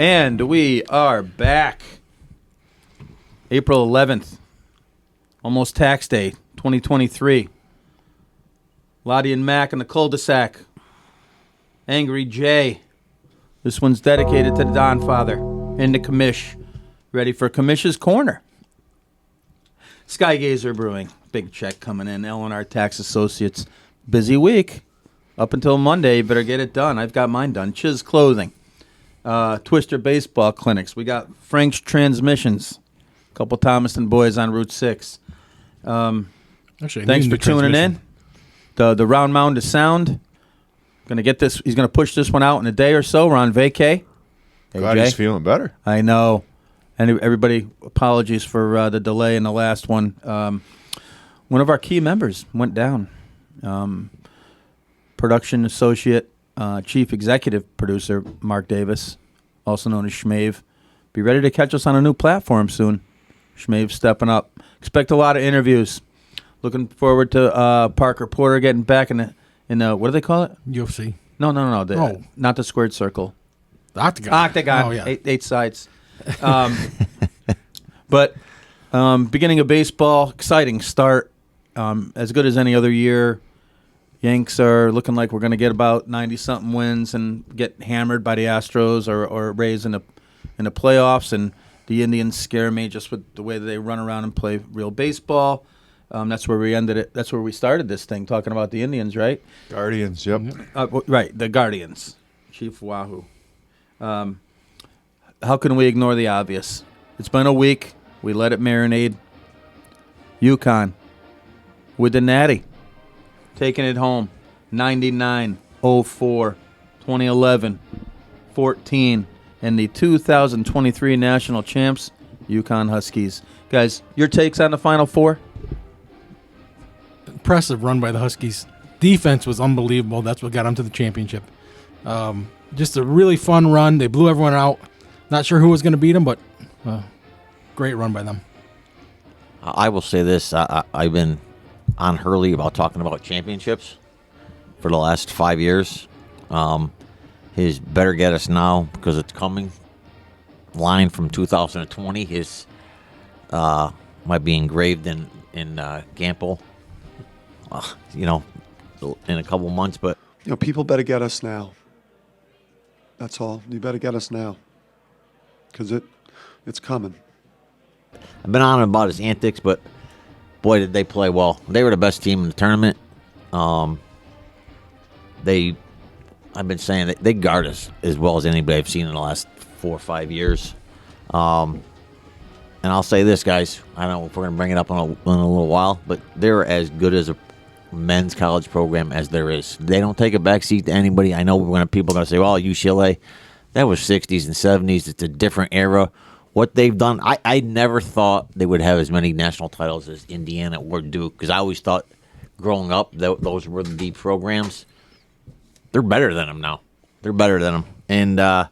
And we are back. April 11th, almost tax day, 2023. Loddy and Mac in the cul-de-sac. Angry Jay. This one's dedicated to the Don Father. In the commish. Ready for Commish's Corner. Skygazer Brewing. Big check coming in. L&R Tax Associates. Busy week. Up until Monday, you better get it done. I've got mine done. Chiz Clothing. Twister Baseball Clinics. We got Frank's Transmissions. A couple Thomaston boys on Route 6. Actually, thanks for tuning in. The round mound of sound. Gonna get this. He's gonna push this one out in a day or so. We're on vacay. Glad he's feeling better. I know. And everybody, apologies for the delay in the last one. One of our key members went down. Production associate, chief executive producer Mark Davis, also known as Schmave. Be ready to catch us on a new platform soon. Schmave's stepping up. Expect a lot of interviews. Looking forward to Parker Porter getting back in the what do they call it? UFC. No. Not the squared circle. The octagon. Octagon. Oh, yeah. Eight sides. But beginning of baseball, exciting start. As good as any other year. Yanks are looking like we're going to get about 90-something wins and get hammered by the Astros or Rays in the playoffs. And the Indians scare me just with the way that they run around and play real baseball. That's where we ended it. That's where we started this thing, talking about the Indians, right? Guardians, yep. Right, the Guardians. Chief Wahoo. How can we ignore the obvious? It's been a week. We let it marinate. UConn with the Natty. Taking it home. 99, 04, 2011, 14, and the 2023 national champs, UConn Huskies. Guys, your takes on the Final Four? Impressive run by the Huskies. Defense was unbelievable. That's what got them to the championship. Just a really fun run. They blew everyone out. Not sure who was going to beat them, but great run by them. I will say this. I've been on Hurley about talking about championships for the last 5 years. His better get us now because it's coming line from 2020 is might be engraved in Gamble, in a couple months. But people better get us now. That's all. You better get us now because it's coming. I've been on about his antics, but boy, did they play well. They were the best team in the tournament. I've been saying that they guard us as well as anybody I've seen in the last 4 or 5 years. And I'll say this, guys. I don't know if we're going to bring it up in a little while, but they're as good as a men's college program as there is. They don't take a backseat to anybody. I know people are going to say, well, UCLA, that was 60s and 70s. It's a different era. What they've done, I never thought they would have as many national titles as Indiana or Duke, because I always thought growing up those were the deep programs. They're better than them now. They're better than them. And,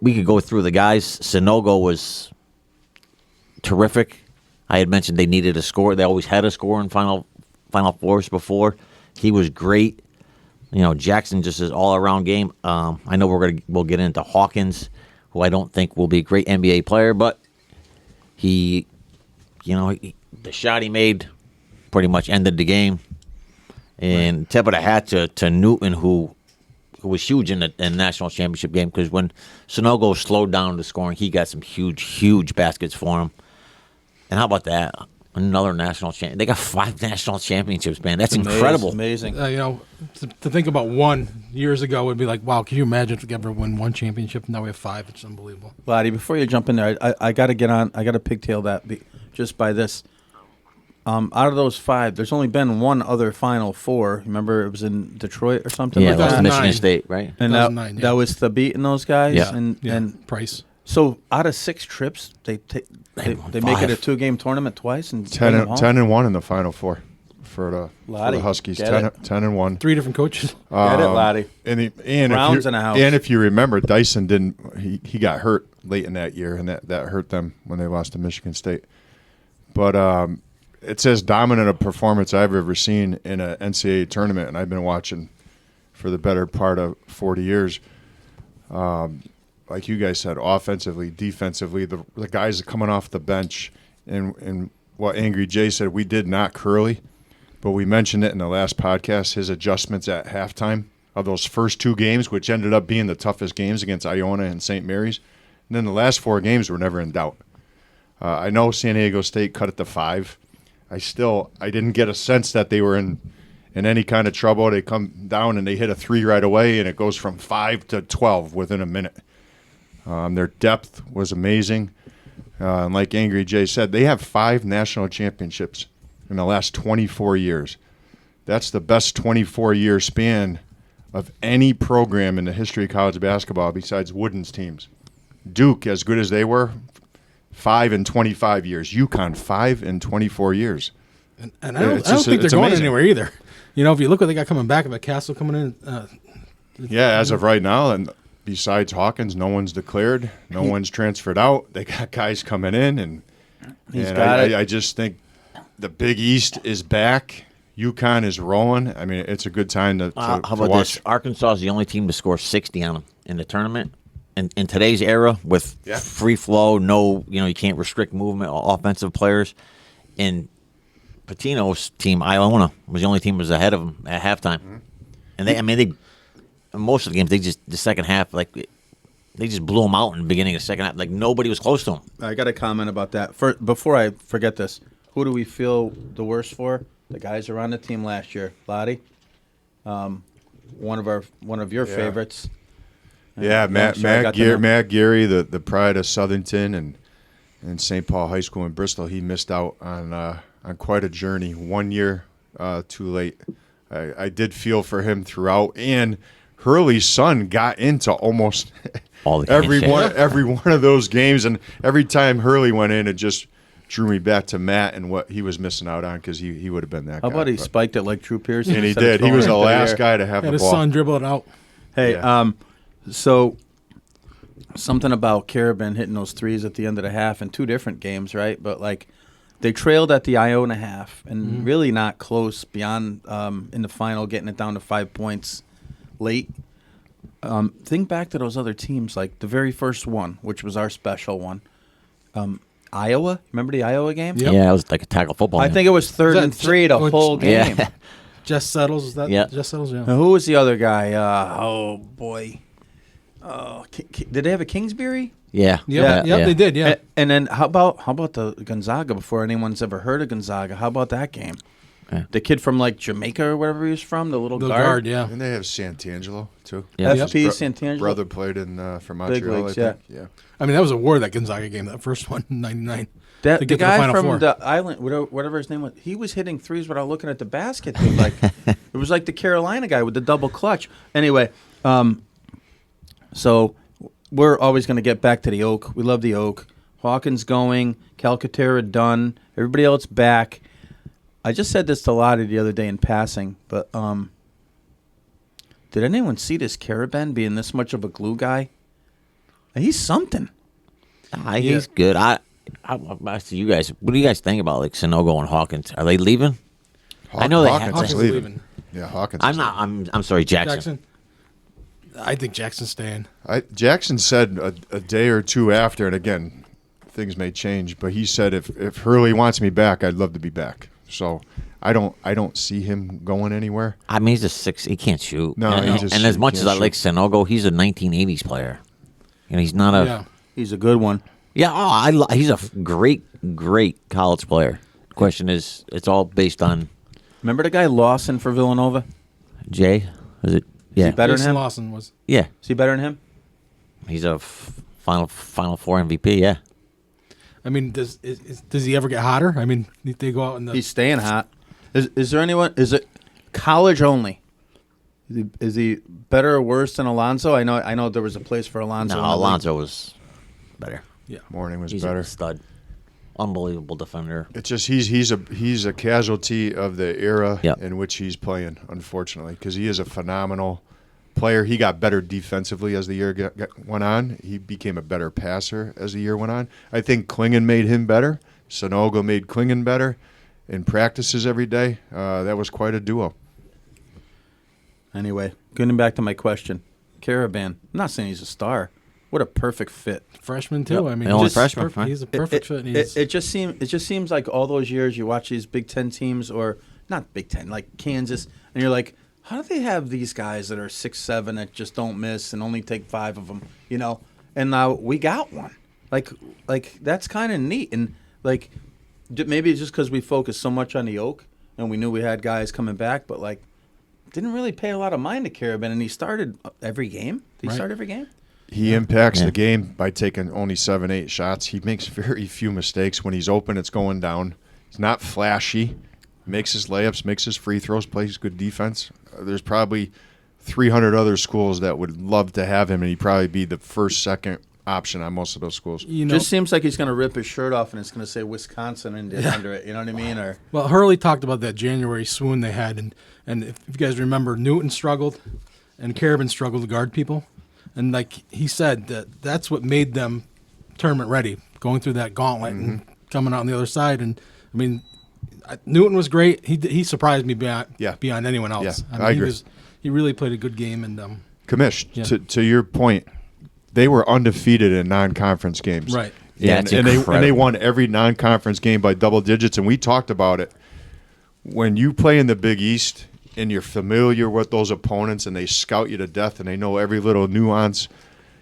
we could go through the guys. Sonogo was terrific. I had mentioned they needed a score. They always had a score in Final Fours before. He was great. Jackson just is all-around game. I know we'll get into Hawkins, who I don't think will be a great NBA player, but the shot he made pretty much ended the game. And tip of the hat to Newton, who was huge in the national championship game, because when Sonogo slowed down the scoring, he got some huge, huge baskets for him. And how about that? Another national champion. They got 5 national championships, man. That's incredible. Amazing. To think about one years ago would be like, wow, can you imagine if we ever win 1 championship? Now we have 5. It's unbelievable. Lottie, before you jump in there, I got to get on. I got to pigtail that just by this. Out of those 5, there's only been one other Final Four. Remember, it was in Detroit or something. Yeah, like that was that. Michigan State, right? And that was the beating those guys. Yeah. And Price. So out of 6 trips, they make it a 2-game tournament twice and 10-1 in the Final Four for the Huskies. 10-1. 3 different coaches. Get it, Lottie. Rounds in a house. And if you remember, Dyson he got hurt late in that year, and that hurt them when they lost to Michigan State. But it's as dominant a performance I've ever seen in an NCAA tournament, and I've been watching for the better part of 40 years. like you guys said, offensively, defensively, the guys coming off the bench, and what Angry Jay said, we did not Curly, but we mentioned it in the last podcast, his adjustments at halftime of those first 2 games, which ended up being the toughest games against Iona and St. Mary's. And then the last 4 games were never in doubt. I know San Diego State cut it to 5. I didn't get a sense that they were in any kind of trouble. They come down and they hit a 3 right away, and it goes from 5 to 12 within a minute. Their depth was amazing. And like Angry Jay said, they have 5 national championships in the last 24 years. That's the best 24-year span of any program in the history of college basketball besides Wooden's teams. Duke, as good as they were, 5 in 25 years. UConn, 5 in 24 years. And I don't think they're going anywhere either. You know, if you look what they got coming back, the Castle coming in. As of right now, and besides Hawkins, no one's declared. No one's transferred out. They got guys coming in, and I just think the Big East is back. UConn is rolling. I mean, it's a good time to how about watch. this? Arkansas is the only team to score 60 on them in the tournament. And in today's era, with free flow, you can't restrict movement of offensive players. And Patino's team, Iona, was the only team that was ahead of them at halftime. Mm-hmm. And they most of the games, the second half, they just blew them out in the beginning of the second half. Like, nobody was close to them. I got a comment about that. Before I forget this, who do we feel the worst for? The guys who were on the team last year. Loddy, one of your favorites. Yeah, Matt Geary, the pride of Southington and St. Paul High School in Bristol. He missed out on quite a journey. 1 year too late. I did feel for him throughout, and Hurley's son got into almost every one of those games, and every time Hurley went in, it just drew me back to Matt and what he was missing out on, because he would have been that guy. How about he spiked it like Drew Pearson? And he did. He was the last guy to have the ball. His son dribbled it out. Hey, so something about Carabin hitting those threes at the end of the half in 2 different games, right? But, they trailed at the Iona half and really not close beyond in the final, getting it down to 5 points late. Think back to those other teams, like the very first one, which was our special one. Iowa, remember the Iowa game? Yep. Yeah, it was like a tackle football game. I think it was 3rd and 3 the whole game. Yeah. Jess Settles, is that? Yeah. Jess Settles, yeah. Now, who was the other guy? Oh, boy. Did they have a Kingsbury? Yeah. Yep, they did, yeah. And then how about the Gonzaga, before anyone's ever heard of Gonzaga? How about that game? Yeah. The kid from Jamaica or wherever he was from, the little guard. Yeah. And they have Santangelo too. Yeah. FP Santangelo. Brother played in for Montreal. Leagues, I think. Yeah. I mean, that was a war, that Gonzaga game, that first one in '99. The guy from the island, whatever his name was, he was hitting threes without looking at the basket. It was like the Carolina guy with the double clutch. Anyway, so we're always going to get back to the Oak. We love the Oak. Hawkins going, Calcaterra done, everybody else back. I just said this to Lottie the other day in passing, but did anyone see this Carabin being this much of a glue guy? He's something. He's good. I ask you guys, what do you guys think about Sanogo and Hawkins? Are they leaving? I know Hawkins leaving. Yeah, Hawkins. I'm sorry, Jackson. I think Jackson's staying. Jackson said a day or two after, and again, things may change, but he said if Hurley wants me back, I'd love to be back. So I don't see him going anywhere. I mean, he's a 6. He can't shoot. No, and as much as I like Sanogo, he's a 1980s player. He's not a. Yeah. He's a good one. Yeah, he's a great college player. Question is, it's all based on. Remember the guy Lawson for Villanova? Jay, is it? Yeah. Is he better Jason than him? Lawson was. Yeah. Is he better than him? He's a Final Four MVP. Yeah. I mean, does he ever get hotter? I mean, they go out in the. He's staying hot. Is there anyone? Is it college only? Is he better or worse than Alonzo? I know there was a place for Alonzo. No, Alonzo was better. Yeah. Morning was He's better. a stud. Unbelievable defender. It's just he's a casualty of the era Yep. in which he's playing, unfortunately, because he is a phenomenal player. He got better defensively as the year went on. He became a better passer as the year went on. I think Klingon made him better. Sanogo made Klingon better in practices every day. That was quite a duo. Anyway, getting back to my question. Carabin. I'm not saying he's a star. what a perfect fit. Freshman too. Yep. I mean, And only just freshman, perfect. right? He's a perfect fit. and he's- It just seems like all those years you watch these Big Ten teams, or not Big Ten, like Kansas, and you're like, how do they have these guys that are 6'7" that just don't miss and only take 5 of them, you know? And now we got one. Like that's kind of neat, and like maybe it's just because we focused so much on the Oak and we knew we had guys coming back, but like didn't really pay a lot of mind to Carabin, and he started every game. Did he Right. start every game? He impacts Yeah. the game by taking only 7-8 shots. He makes very few mistakes. When he's open, it's going down. He's not flashy. Makes his layups, makes his free throws, plays good defense. There's probably 300 other schools that would love to have him, and he'd probably be the first, second option on most of those schools. you know, Just seems like he's going to rip his shirt off and it's going to say Wisconsin under it. You know what I mean? Or well, Hurley talked about that January swoon they had, and if you guys remember, Newton struggled, and Carabin struggled to guard people, and like he said, that's what made them tournament ready, going through that gauntlet and coming out on the other side. And I mean, Newton was great. He surprised me beyond anyone else. Yeah, I agree. He really played a good game, and Commish, Yeah. to your point, they were undefeated in non-conference games. right. Yeah, And, it's and they incredible. won every non-conference game by double digits, and we talked about it. When you play in the Big East and you're familiar with those opponents and they scout you to death and they know every little nuance,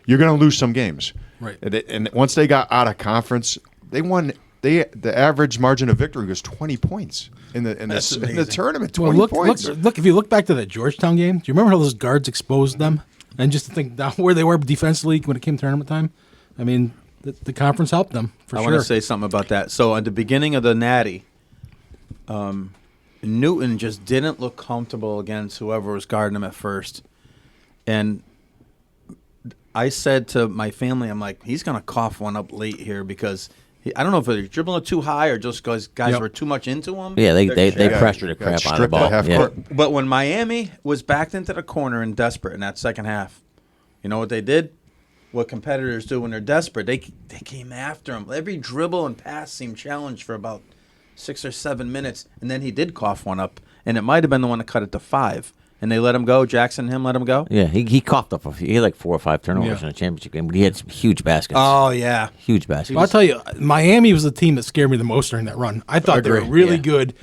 you're going to lose some games. Right. And once they got out of conference, they won. The average margin of victory was 20 points in the amazing. tournament. Well, 20 points. look! If you look back to that Georgetown game, do you remember how those guards exposed them? And just to think down where they were defensively when it came tournament time, I mean, the conference helped them for I sure. want to say something about that. So at the beginning of the Natty, Newton just didn't look comfortable against whoever was guarding him at first. And I said to my family, I'm like, he's going to cough one up late here because I don't know if they're dribbling too high or just because guys Yep. were too much into him. Yeah, they Yeah. pressured the Got crap out of the stripped at ball. half Yeah. court. But when Miami was backed into the corner and desperate in that second half, you know what they did? What competitors do when they're desperate. They came after him. Every dribble and pass seemed challenged for about 6 or 7 minutes, and then he did cough one up, and it might have been the one that cut it to 5. And they let him go. Jackson and him let him go. Yeah, he coughed up he had like 4 or 5 turnovers Yeah. in a championship game, but he had some huge baskets. Oh yeah. Huge baskets. Well, I'll tell you, Miami was the team that scared me the most during that run. I thought they were Agree. really Yeah. good,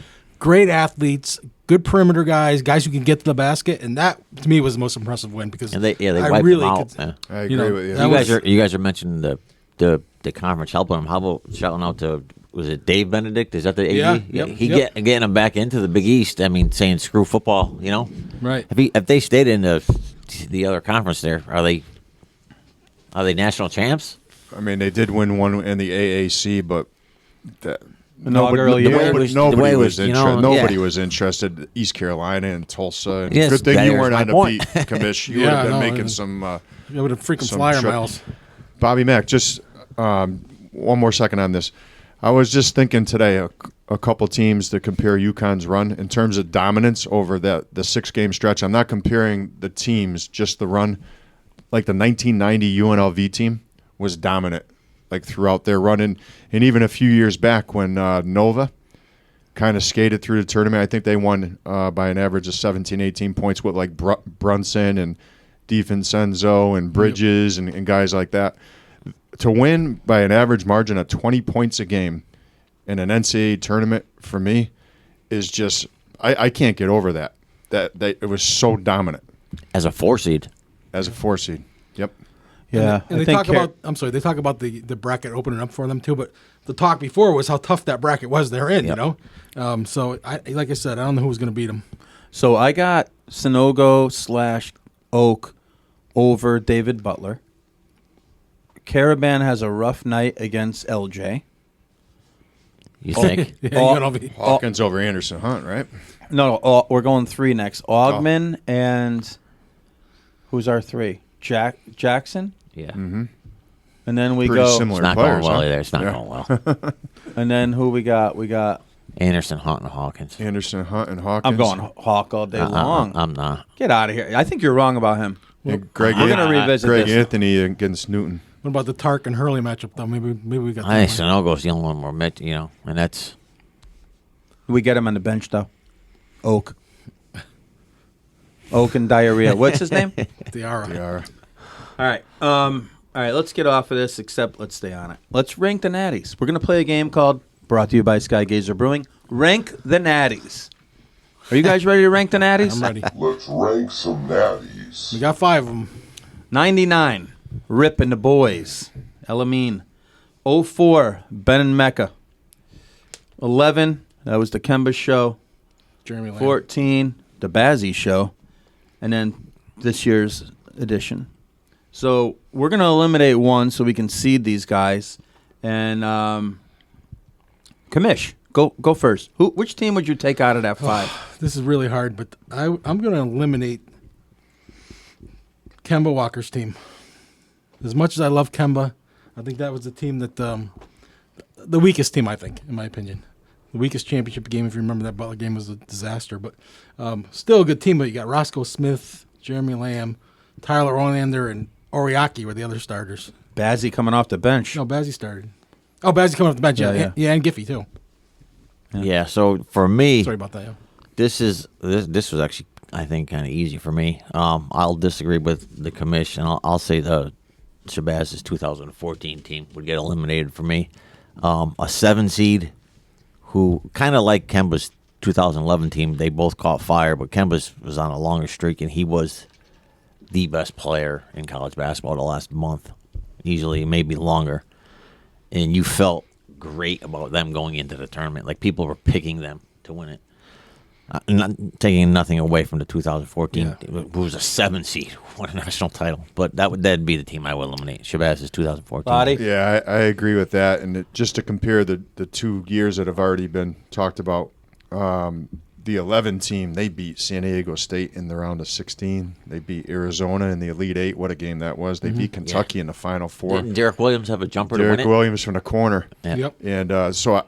great athletes, good perimeter guys who can get to the basket, and that to me was the most impressive win because And they I wiped really them out. could- Yeah. I you agree know, with you. that You guys are mentioning the conference helping them. How about shouting out to, was it Dave Benedict? Is that the AD? Yeah, yep, He yep. getting them back into the Big East. I mean, saying screw football. You know, Right. If they stayed in the other conference, there are they national champs? I mean, they did win one in the AAC, but Inaugural year. nobody it was was, you interested. know, Nobody yeah. was interested. East Carolina and Tulsa. And Yes, good thing that you is weren't my on the point. beat, Commish. You Yeah, would have been no, making and- some. It would have freaking Some flyer trip. miles. Bobby Mack, just one more second on this. I was just thinking today, a couple teams to compare UConn's run in terms of dominance over the 6-game stretch. I'm not comparing the teams, just the run. Like the 1990 UNLV team was dominant, like throughout their run, and even a few years back when Nova kind of skated through the tournament. I think they won by an average of 17, 18 points with like Brunson and DiVincenzo and Bridges and guys like that. To win by an average margin of 20 points a game in an NCAA tournament, for me, is just I can't get over that. That it was so dominant As a 4 seed. as a 4 seed. Yep. Yeah. And they talk about. I'm sorry. They talk about the bracket opening up for them too. But the talk before was how tough that bracket was they're in. Yep. You know. So like I said, I don't know who's going to beat them. So I got Sinogo/Oak over David Butler. Caravan has a rough night against LJ. You think? Yeah, Oh. UNLV. Hawkins over Anderson Hunt, right? No, we're going 3 next. Augman and who's our 3? Jackson, Yeah. and then we Pretty go. similar It's not players, going well huh? either. It's not Yeah. going well. And then who we got? We got. Anderson, Hunt, and Hawkins. Anderson Hunt and Hawkins. I'm going Hawk all day long. I'm not. Get out of here! I think you're wrong about him. And Greg, We're gonna revisit Greg this. Anthony against Newton. What about the Tark and Hurley matchup though? Maybe we got. I that think one. Sanogo's the only one we're met, you know, and that's We get him on the bench though. Oak and diarrhea. What's his name? Tiara. They are. All right. All right, let's get off of this, except let's stay on it. Let's rank the Natties. We're going to play a game called, brought to you by Sky Gazer Brewing, Rank the Natties. Are you guys ready to rank the Natties? I'm ready. Let's rank some natties. We got 5 of them. 99, Rip and the Boys, Elamine. 04, Ben and Mecca. 11, that was the Kemba Show. Jeremy Lamb. 14, the Bazzi Show. And then this year's edition. So we're going to eliminate one so we can seed these guys. And Kamish, go first. Which team would you take out of that 5? This is really hard, but I'm going to eliminate Kemba Walker's team. As much as I love Kemba, I think that was the team that the weakest team, I think, in my opinion. The weakest championship game, if you remember, that Butler game was a disaster. But still a good team. But you got Roscoe Smith, Jeremy Lamb, Tyler Olander, and Oriaki were the other starters. Bazzi coming off the bench. No, Bazzi started. Oh, Bazzi coming off the bench. Yeah. Yeah, and Giffey, too. Yeah. So for me, Sorry about that, yeah. this was actually, I think, kind of easy for me. I'll disagree with the commission. I'll say the Shabazz's 2014 team would get eliminated for me. A 7 seed, who kind of like Kemba's 2011 team. They both caught fire, but Kemba's was on a longer streak, and he was the best player in college basketball the last month, easily, maybe longer. And you felt great about them going into the tournament. Like, people were picking them to win it. Not taking nothing away from the 2014, who was a 7 seed, won a national title. But that'd be the team I would eliminate. Shabazz 2014. Loddy? Yeah, I agree with that. And just to compare the 2 years that have already been talked about, the 11 team, they beat San Diego State in the round of 16. They beat Arizona in the Elite 8. What a game that was. They beat Kentucky in the Final Four. Didn't Derek Williams have a jumper to Derek win it? Williams from the corner. Yeah. Yep. And so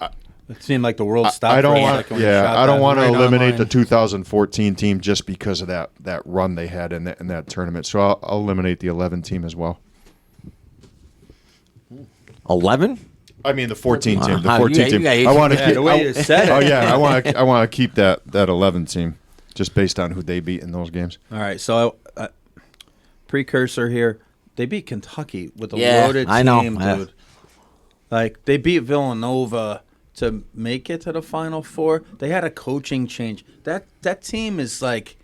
It seemed like the world stopped. I don't for a want. second when you Yeah, shot I don't that. want to right eliminate online. the 2014 team just because of that run they had in that tournament. So I'll eliminate the 11 team as well. 11? I mean the 14 team. The Wow, 14 you team. got- I want to Yeah, keep. the way you said it. Oh yeah, I want to keep that 11 team just based on who they beat in those games. All right, so precursor here. They beat Kentucky with a Yeah, loaded I know. team, Yeah. dude. Like, they beat Villanova to make it to the Final Four. They had a coaching change. That team is like,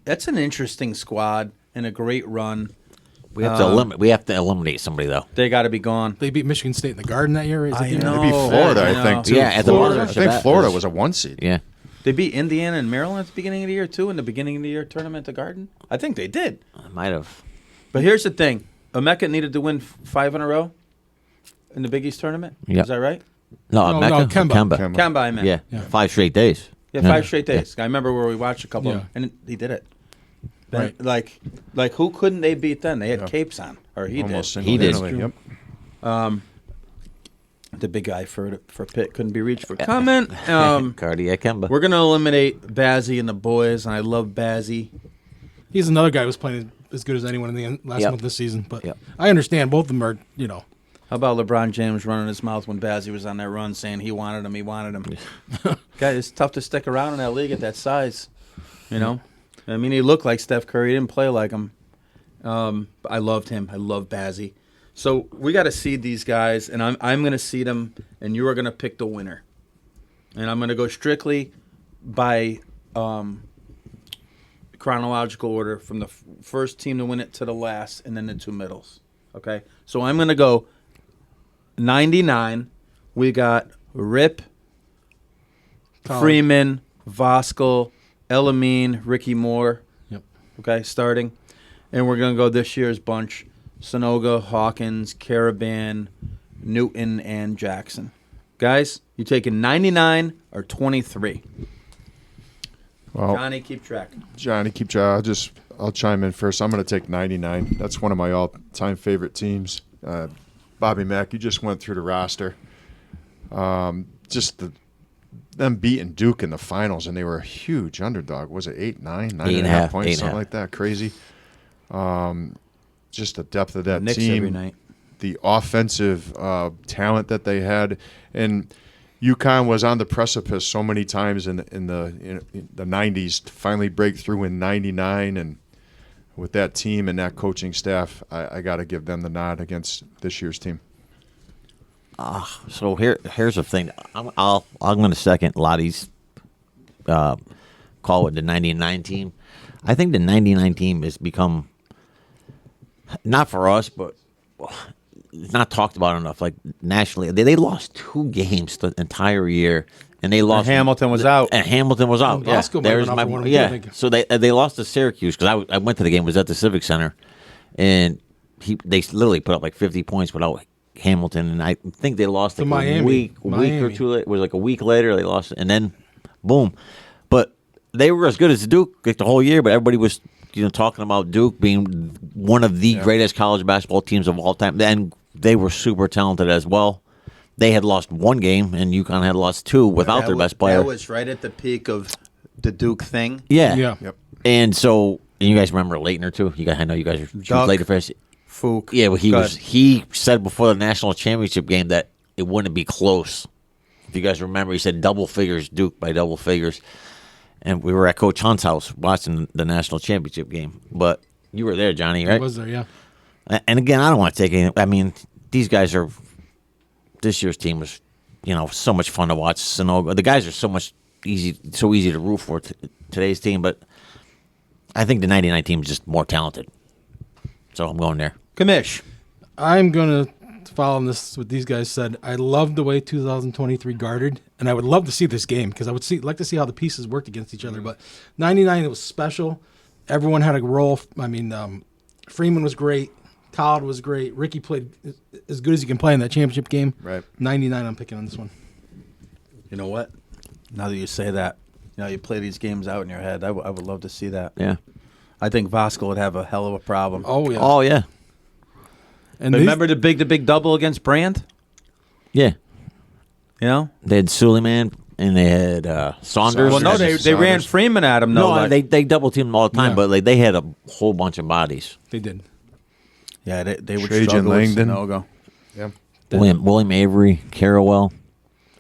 that's an interesting squad and a great run. We have to eliminate somebody, though. They got to be gone. They beat Michigan State in the Garden that year. I They know. beat Florida, I I know. think too. Yeah, at the Florida. buzzer, I think Shabazz Florida was- was a 1 seed. Yeah. They beat Indiana and Maryland at the beginning of the year, too, in the beginning of the year tournament at the Garden. I think they did. I might have. But here's the thing. Emeka needed to win 5 in a row in the Big East tournament. Yep. Is that right? No, Mecca? Kemba. Kemba. Kemba, I meant. Yeah. Yeah. 5 straight days. Yeah, 5 straight days. I remember where we watched a couple of Yeah. them, and he did it. Right. Like who couldn't they beat then? They had Yeah. capes on, or he Almost did. He did. single-handedly, Yep. The big guy for Pitt couldn't be reached for comment. Cardiac Kemba. We're gonna eliminate Bazzi and the boys, and I love Bazzi. He's another guy who was playing as good as anyone in the last Yep. month this season. But Yep. I understand both of them are, How about LeBron James running his mouth when Bazzi was on that run, saying he wanted him? Guy, it's tough to stick around in that league at that size. You know, I mean, he looked like Steph Curry. He didn't play like him. I loved him. I love Bazzi. So we got to seed these guys, and I'm going to seed them, and you are going to pick the winner. And I'm going to go strictly by chronological order from the first team to win it to the last, and then the 2 middles. Okay? So I'm going to go 99. We got Rip, Colin. Freeman, Voskuhl, Elamine, Ricky Moore. Yep. Okay, starting. And we're going to go this year's bunch. Sonoga, Hawkins, Caravan, Newton, and Jackson. Guys, you taking 99 or 23? Well, Johnny, keep track. Johnny, keep track. I'll chime in first. I'm going to take 99. That's one of my all-time favorite teams. Bobby Mack, you just went through the roster. Them beating Duke in the finals, and they were a huge underdog. Was it 8, 9, 9.5 points, something like that? Crazy. Just the depth of that Knicks team, every night. the offensive talent that they had, and UConn was on the precipice so many times in the 90s to finally break through in 99, and with that team and that coaching staff, I got to give them the nod against this year's team. So here's the thing. I'm going to second Lottie's call with the 99 team. I think the 99 team has become, not for us, but it's not talked about enough. Like nationally, they lost 2 games the entire year. And they lost. Hamilton was out. And Hamilton was out. And Yeah, Bosco might have there's been my out for one of them, yeah. too, I think. So they lost to Syracuse because I went to the game. It was at the Civic Center, and they literally put up like 50 points without Hamilton. And I think they lost like Miami. a week or Miami. two later. It was like a week later they lost, and then boom. But they were as good as Duke like the whole year. But everybody was talking about Duke being one of the greatest college basketball teams of all time. And they were super talented as well. They had lost 1 game, and UConn had lost 2 without their best player. That was right at the peak of the Duke thing. Yeah. Yep. And so, and you guys remember Leitner too? I know you guys are huge Duck. Leitner fans. Fook. Yeah, but Go ahead. he said before the national championship game that it wouldn't be close. If you guys remember, he said double figures, Duke by double figures. And we were at Coach Hunt's house watching the national championship game. But you were there, Johnny, I right? was there, yeah. And again, I don't want to take any. I mean, these guys are. This year's team was, so much fun to watch. Sonogo, the guys are so easy to root for. Today's team, but I think the 99 team is just more talented. So I'm going there. Kamish. I'm going to follow this, what these guys said. I love the way 2023 guarded, and I would love to see this game because I would like to see how the pieces worked against each other. But 99, it was special. Everyone had a role. I mean, Freeman was great. Todd was great. Ricky played as good as he can play in that championship game. Right. 99, I'm picking on this one. You know what? Now that you say that, you play these games out in your head. I would love to see that. Yeah. I think Vosco would have a hell of a problem. Oh, yeah. Oh yeah. And But these- remember the big double against Brand? Yeah. They had Suleiman and they had Saunders. Well, no, they ran Freeman at him. No, like- they double teamed him all the time, Yeah. but they had a whole bunch of bodies. They did. Yeah, they would Trajan struggle with Langdon. Sonogo. Yeah. William Avery, Carrawell.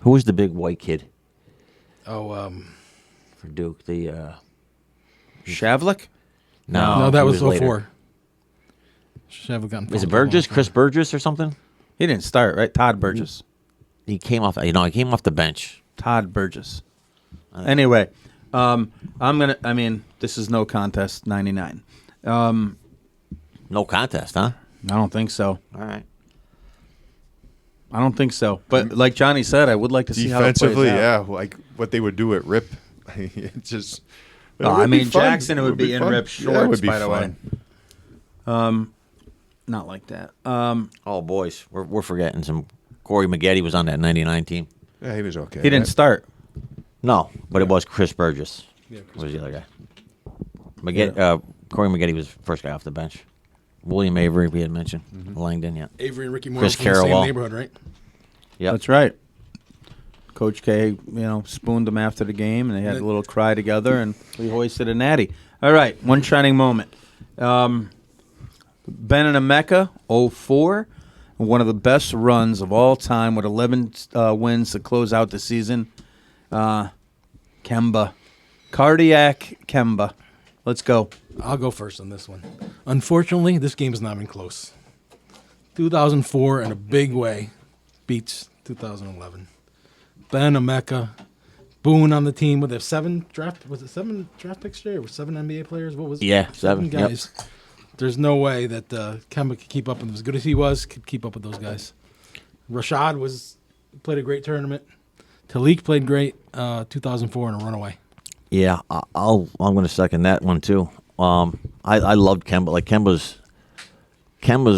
Who was the big white kid Oh, for Duke? The Shavlik? no, that he was later. before. Should have gotten Is it phone Burgess? call. Chris Burgess or something? He didn't start, right? Todd Burgess. He came off. He came off the bench. Todd Burgess. Anyway, this is no contest, 99. No contest, huh? I don't think so. All right. I don't think so. But like Johnny said, I would like to see how it plays Defensively, out. yeah, like what they would do at Rip. It just. No, it would be fun. Jackson, it would be in fun. Rip Yeah, it would shorts, be by the way. fun. Not like that. Oh boys, we're forgetting some. Corey Maggette was on that '99 team. Yeah, he was okay. He didn't start. No, but it was Chris Burgess. Yeah, Was the other guy? Maggette, Corey Maggette was the first guy off the bench. William Avery, we had mentioned. Langdon, yeah. Avery and Ricky Moore Chris from the same Carrawell. neighborhood, right? Yep. That's right. Coach K, spooned him after the game, and they had a little cry together, and we hoisted a natty. All right, one shining moment. Ben and Emeka, 04, one of the best runs of all time with 11 wins to close out the season. Kemba. Cardiac Kemba. Let's go. I'll go first on this one. Unfortunately, this game has not been close. 2004, in a big way, beats 2011. Ben Emeka, Boone on the team with their 7 draft picks there? Or 7 NBA players? What was it? Yeah, 7, yep. guys. There's no way that Kemba could keep up with as good as he was, could keep up with those guys. Rashad played a great tournament. Talik played great 2004 in a runaway. Yeah, I'm going to second that one too. I loved Kemba. Like Kemba's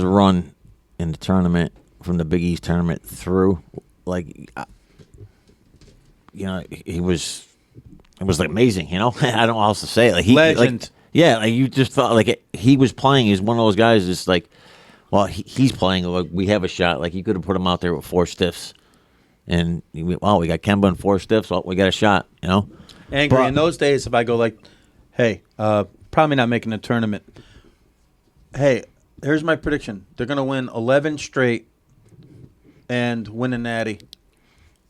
run in the tournament from the Big East tournament through, like, it was like amazing. I don't know how else to say it. Like Legend. Like you just thought like he was playing. He's one of those guys. Just like, well, he's playing. Like we have a shot. Like you could have put him out there with 4 stiffs, and we got Kemba and 4 stiffs. Well, we got a shot. Angry. But- In those days, if I go like, hey, probably not making a tournament. Hey, here's my prediction. They're going to win 11 straight and win a natty.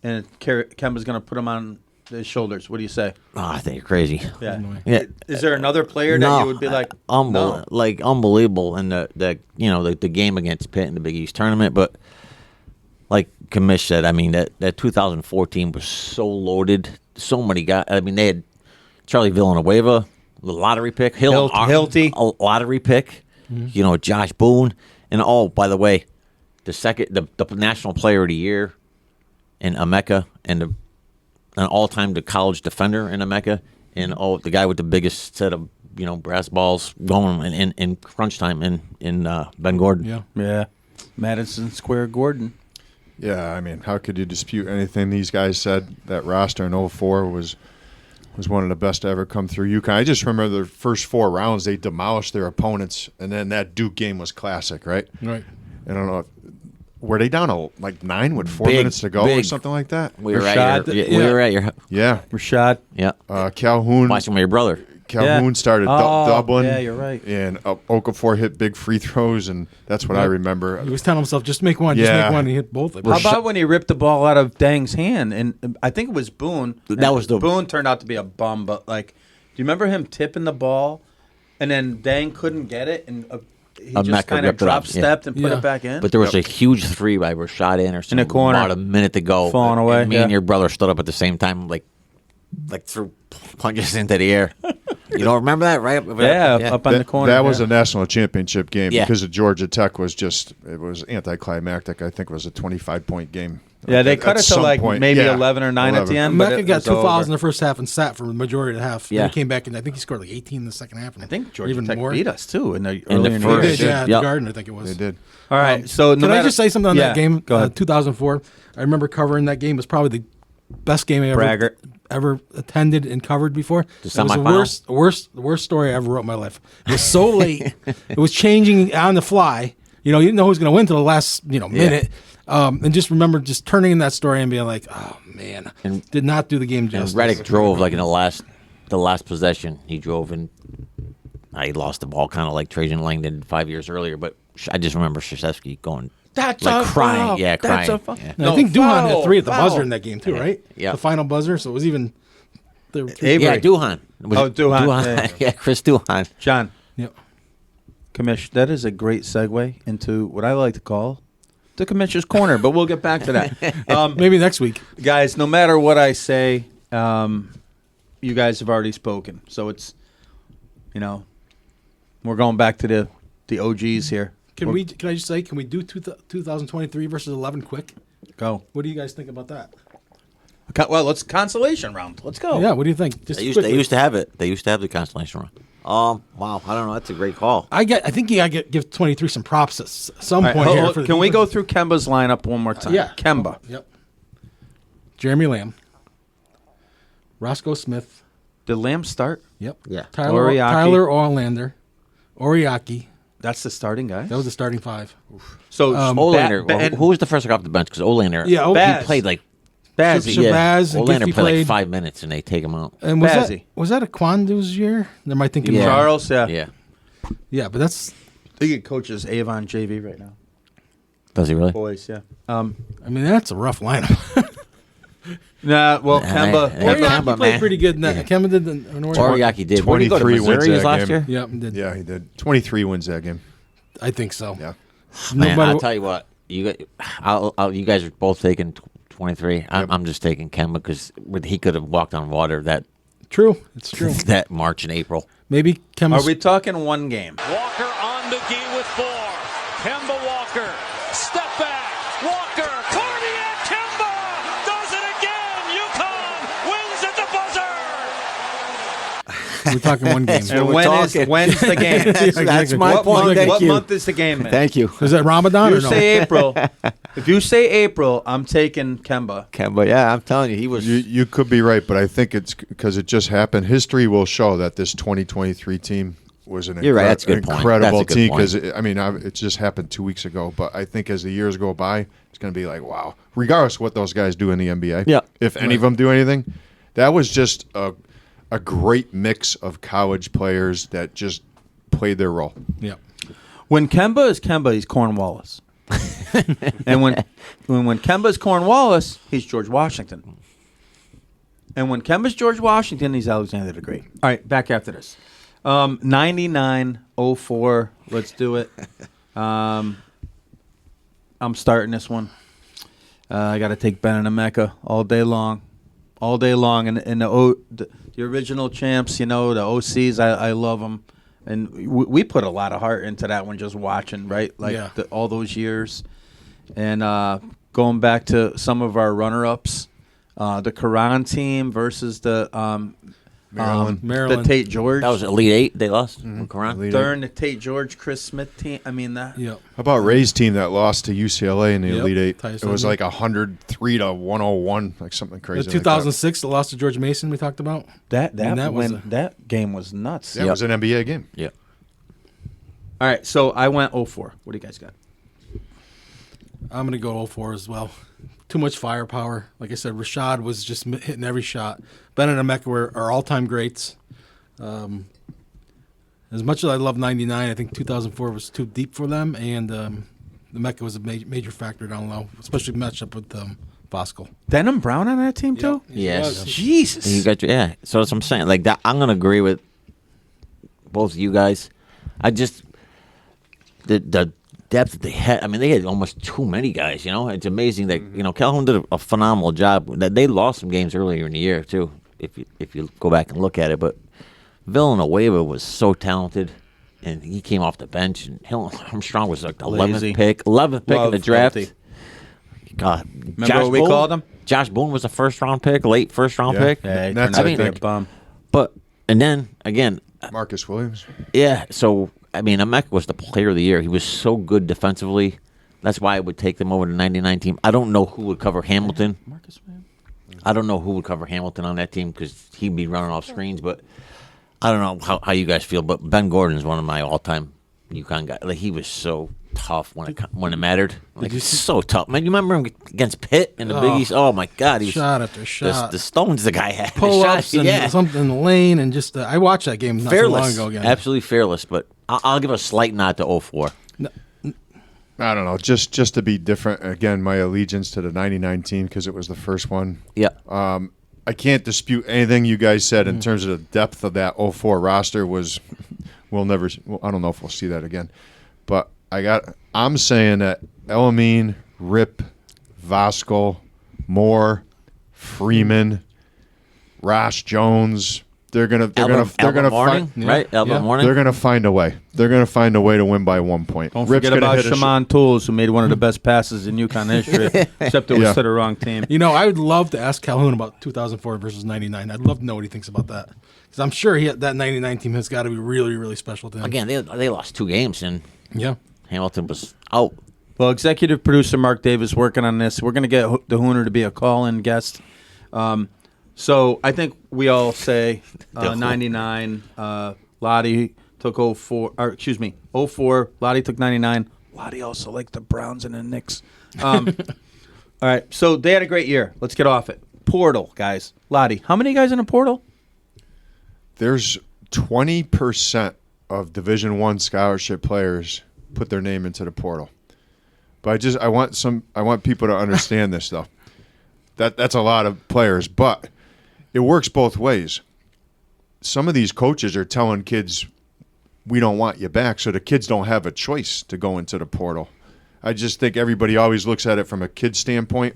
And Kemba's going to put them on his shoulders. What do you say? Oh, I think you're crazy. Yeah. Yeah. Is there another player that you would be like, no? like unbelievable in the game against Pitt in the Big East tournament? But like Kamish said, I mean that 2014 was so loaded. So many guys. I mean, they had Charlie Villanueva, the lottery pick, Hilty, a lottery pick. You know, Josh Boone, and by the way, the national player of the year in Emeka, and an all-time college defender in Emeka, and the guy with the biggest set of brass balls going in crunch time in Ben Gordon. Yeah. Madison Square Gordon. Yeah, I mean, how could you dispute anything these guys said? That roster in 04 was one of the best to ever come through UConn. I just remember the first 4 rounds, they demolished their opponents, and then that Duke game was classic, right? Right. I don't know. Were they down like 9 with 4 minutes to go or something like that? We were at your Yeah. Rashad. yeah. Calhoun. Watching with your brother. Calhoun started doubling. Yeah, you're right. And Okafor hit big free throws, and that's what I remember. He was telling himself, just make one, just make one, and he hit both of them. How about when he ripped the ball out of Dang's hand? And I think it was Boone. That was Boone turned out to be a bum, but do you remember him tipping the ball, and then Dang couldn't get it, and he just kind of drop-stepped and put it back in? But there was a huge 3 by Rashad Anderson in the corner, about a minute to go, falling away. And me and your brother stood up at the same time, like threw punches into the air. You don't remember that, right? Up on the corner. That was a national championship game Yeah. because of Georgia Tech it was anticlimactic. I think it was a 25-point game. Yeah, they cut it to like maybe 11 or 9 at the end. Mecca got 2 fouls in over. the first half and sat for the majority of the half. Yeah. Then he came back, and I think he scored like 18 in the second half. And I think Georgia even Tech more. beat us, too, in the the early in the first. They year. did, yeah, Yep. the Garden, I think it was. They did. All right, so Can I just say something on that game? Go ahead. 2004. I remember covering that game. It was probably the best game I ever attended and covered before. It was the worst story I ever wrote in my life. It was so late. It was changing on the fly. You didn't know who was going to win until the last minute. And just remember just turning in that story and being like, oh man, And- did not do the game And justice. Reddick drove like in the last possession. He drove and he lost the ball, kind of like Trajan Lang did 5 years earlier. But I just remember Krzyzewski going. That's like a crying, foul. yeah, That's crying. a foul. Yeah. And I think Duhan had 3 at the foul. buzzer in that game too, right? Yeah. The final buzzer. So it was even. There were 3. Avery. Yeah, Duhan. Duhan. Yeah, Chris Duhan. John, Yep. Commish, that is a great segue into what I like to call the Commissioner's Corner, but we'll get back to that. Maybe next week. Guys, no matter what I say, you guys have already spoken. So it's, we're going back to the OGs here. Can I just say, can we do 2023 versus 11 quick? Go. What do you guys think about that? Well, let's consolation round. Let's go. Yeah, what do you think? Just They used quickly. to have it. They used to have the constellation run. Wow. I don't know. That's a great call. I think you got to give 23 some props at some All right, point here. can we go through Kemba's lineup one more time? Yeah. Kemba. Yep. Jeremy Lamb. Roscoe Smith. Did Lamb start? Yep. Yeah. Tyler Orlander. Oriaki. That's the starting guy. That was the starting 5. So Olander. Who was the first off the bench? Because Olander. Yeah, Baz. He played like. Bazzi. Shabazz and Olander Giffey played like played. 5 minutes and they take him out. And Bazzi. was that a Quandu's year? Am I thinking Yeah. wrong? Charles, yeah. Yeah. Yeah, but that's. I think he coaches Avon JV right now. Does he really? Boys, yeah. I mean, that's a rough lineup. Nah, well, Kemba. Hey, Oriaki Kemba, played man. pretty good in that. Kemba did an Oriaki did. Where did he go to 23 wins Missouri that last game. year? Yep, did. Yeah, he did. 23 wins that game. I think so. Yeah. Man, Nobody- I'll tell you what. You guys are both taking 23. I'm just taking Kemba because he could have walked on water that True. It's true. that March and April. Maybe Kemba. Are we talking one game? Walker on McGee with 4. Kemba Walker. Step back. Walker. Cardiac Kemba does it again. UConn wins at the buzzer. We're talking one game. And we're when's the game? That's my what point. month, Thank what you. month is the game in? Thank you. Is that Ramadan You or no? say April. If you say April, I'm taking Kemba. Kemba, yeah, I'm telling you, he was. You could be right, but I think it's because it just happened. History will show that this 2023 team was an You're right, that's a good point. incredible That's a good team point. because it just happened 2 weeks ago. But I think as the years go by, it's going to be like, wow, regardless of what those guys do in the NBA. Yeah. If any of them do anything, that was just a great mix of college players that just played their role. Yeah. When Kemba is Kemba, he's Cornwallis. And when Kemba is Cornwallis, he's George Washington. And when Kemba's George Washington, he's Alexander the Great. All right, back after this. 99-04. Let's do it. I'm starting this one. I got to take Ben and Emeka all day long. All day long. And the original champs, the OCs, I love them. And we put a lot of heart into that one just watching, right? All those years. And going back to some of our runner-ups, the Karan team versus the Maryland. the Tate George. That was Elite Eight. They lost. Karan. Elite During the Tate George, Chris Smith team. I mean that. Yep. How about Ray's team that lost to UCLA in the Yep. Elite Eight? Tyson. It was like 103-101, like something crazy. The like 2006, the loss to George Mason we talked about. That was that game was nuts. that. That was an NBA game. Yeah. All right, so I went 04. What do you guys got? I'm going to go 04 as well. Too much firepower. Like I said, Rashad was just hitting every shot. Ben and Emeka are all-time greats. As much as I love 99, I think 2004 was too deep for them, and Emeka was a major factor down low, especially matched up with Voskuhl. Denham Brown on that team too? Yes. Jesus. You got so that's what I'm saying. Like that, I'm gonna agree with both of you guys. I just the depth that they had. I mean, they had almost too many guys. It's amazing that Calhoun did a phenomenal job. That they lost some games earlier in the year too. If you go back and look at it, but Villanueva was so talented, and he came off the bench. And Armstrong was like the Lazy. 11th pick in the draft. Healthy. God, Remember what we called him? Josh Boone was a first-round pick, late first-round Yeah. pick. Yeah, he That's turned out I to be a think. bum. And then again, Marcus Williams. yeah. So Emeka was the player of the year. He was so good defensively. That's why I would take them over the '99 team. I don't know who would cover Hamilton. Marcus Williams. I don't know who would cover Hamilton on that team because he'd be running off screens. But I don't know how you guys feel. But Ben Gordon's one of my all-time UConn guys. Like he was so tough when it mattered. Like he's so tough. Man, you remember him against Pitt in the Big East? Oh my God, he was Shot after shot. the stones the guy had. Pull-ups The shot, and something in the lane, and just I watched that game not so long fearless, ago again. absolutely fearless. But I'll give a slight nod to 04. I don't know, just to be different. Again, my allegiance to the '99 team because it was the first one. Yeah, I can't dispute anything you guys said in terms of the depth of that 04 roster. We'll never. I don't know if we'll see that again, but I'm saying that Elamine, Rip, Voskuhl, Moore, Freeman, Ross Jones. They're gonna Morning, find right? Alba Morning. They're gonna find a way. They're gonna find a way to win by 1 point. Don't Rip's forget gonna about hit a Shaman Tools, who made one of the best passes in UConn history, except it was Yeah. to the wrong team. I would love to ask Calhoun about 2004 versus 99. I'd love to know what he thinks about that. Because I'm sure that 99 team has got to be really, really special to him. Again, they lost 2 games and Yeah. Hamilton was out. Well, executive producer Mark Davis working on this. We're going to get the Hooner to be a call-in guest. So I think we all say 99. Loddy took 04. Or excuse me, 04. Loddy took 99. Loddy also liked the Browns and the Knicks. All right, so they had a great year. Let's get off it. Portal, guys. Loddy, how many guys in a portal? There's 20% of Division I scholarship players put their name into the portal. But I want people to understand this though. That's a lot of players, but it works both ways. Some of these coaches are telling kids, we don't want you back, so the kids don't have a choice to go into the portal. I just think everybody always looks at it from a kid standpoint.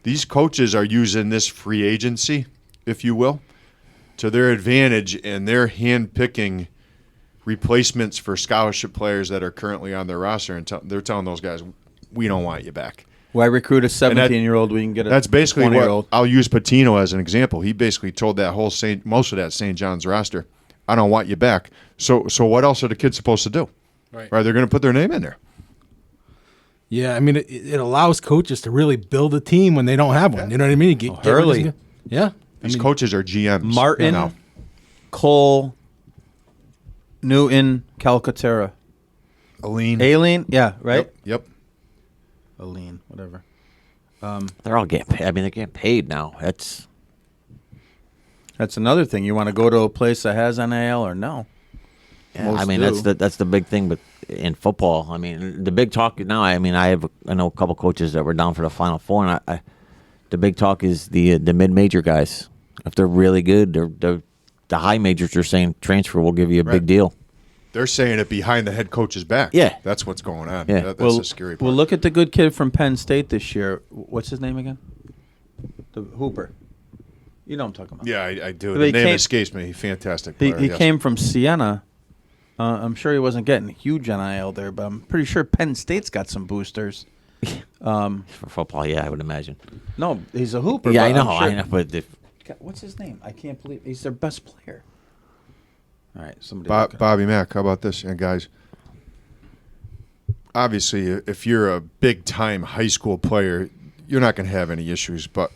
These coaches are using this free agency, if you will, to their advantage, and they're handpicking replacements for scholarship players that are currently on their roster, and they're telling those guys, we don't want you back. Why recruit a 17-year-old when you can get a That's basically 20-year-old? what I'll use Patino as an example. He basically told that whole most of that St. John's roster, I don't want you back. So what else are the kids supposed to do? Right. They're going to put their name in there. Yeah, I mean, it allows coaches to really build a team when they don't have one. You know what I mean? You get Hurley. rid of- Yeah. These coaches are GMs. Martin, now. Cole, Newton, Calcaterra. Aileen, yeah, right? Yep. Aileen, whatever. They're all getting paid. I mean, they're getting paid now. That's That's another thing. You want to go to a place that has NIL or no? yeah, Most I mean, do. that's the big thing. But in football, I mean, the big talk now. I mean, I know a couple coaches that were down for the Final Four, and the big talk is the mid-major guys. If they're really good, they're the high majors are saying transfer will give you a Right. big deal. They're saying it behind the head coach's back. Yeah. That's what's going on. Yeah. That's the scary part. Well, look at the good kid from Penn State this year. What's his name again? The Hooper. You know what I'm talking about. Yeah, I do. But The he name came- escapes me. Fantastic He, player. he yes. came from Siena. I'm sure he wasn't getting huge NIL there, but I'm pretty sure Penn State's got some boosters. For football, yeah, I would imagine. No, he's a hooper. Yeah, but I know, I'm sure- I know, but if, God, what's his name? I can't believe he's their best player. All right, somebody. Bob, look it up. Bobby Mack, how about this? And guys, obviously, if you're a big-time high school player, you're not going to have any issues. But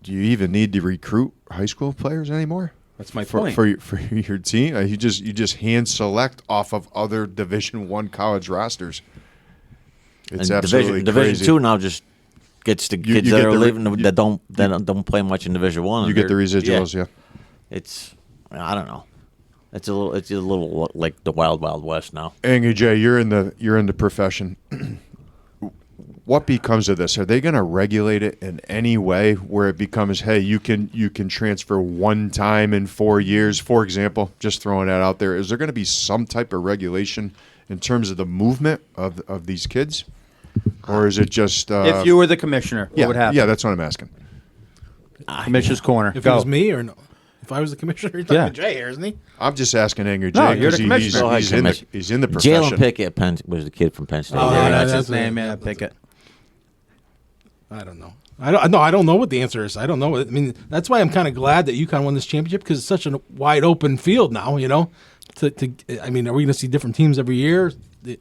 do you even need to recruit high school players anymore? That's my for point. for your team. You just hand select off of other Division I college rosters. It's and absolutely Division crazy. Two now just gets the kids you that get are the leaving you- that don't play much in Division One. You get the residuals, yeah. It's I don't know. It's a little like the wild west now. Angry Jay, you're in the profession. What becomes of this? Are they going to regulate it in any way where it becomes, hey, you can transfer one time in 4 years, for example? Just throwing that out there. Is there going to be some type of regulation in terms of the movement of these kids, or is it just if you were the commissioner, what would happen? Yeah, that's what I'm asking. Commissioner's corner. If Go. it was me or no? If I was the commissioner, you're talking Yeah. to Jay here, isn't he? I'm just asking Angry Jay No, you're the 'cause commissioner. Go ahead, he's in the profession. Jalen Pickett at Penn was the kid from Penn State. Oh, Yeah, yeah, that's that's his name. it. Yeah, That's Pickett. I don't know. I don't know what the answer is. I don't know. I mean, that's why I'm kind of glad that UConn won this championship because it's such a wide open field now. You know, I mean, are we going to see different teams every year?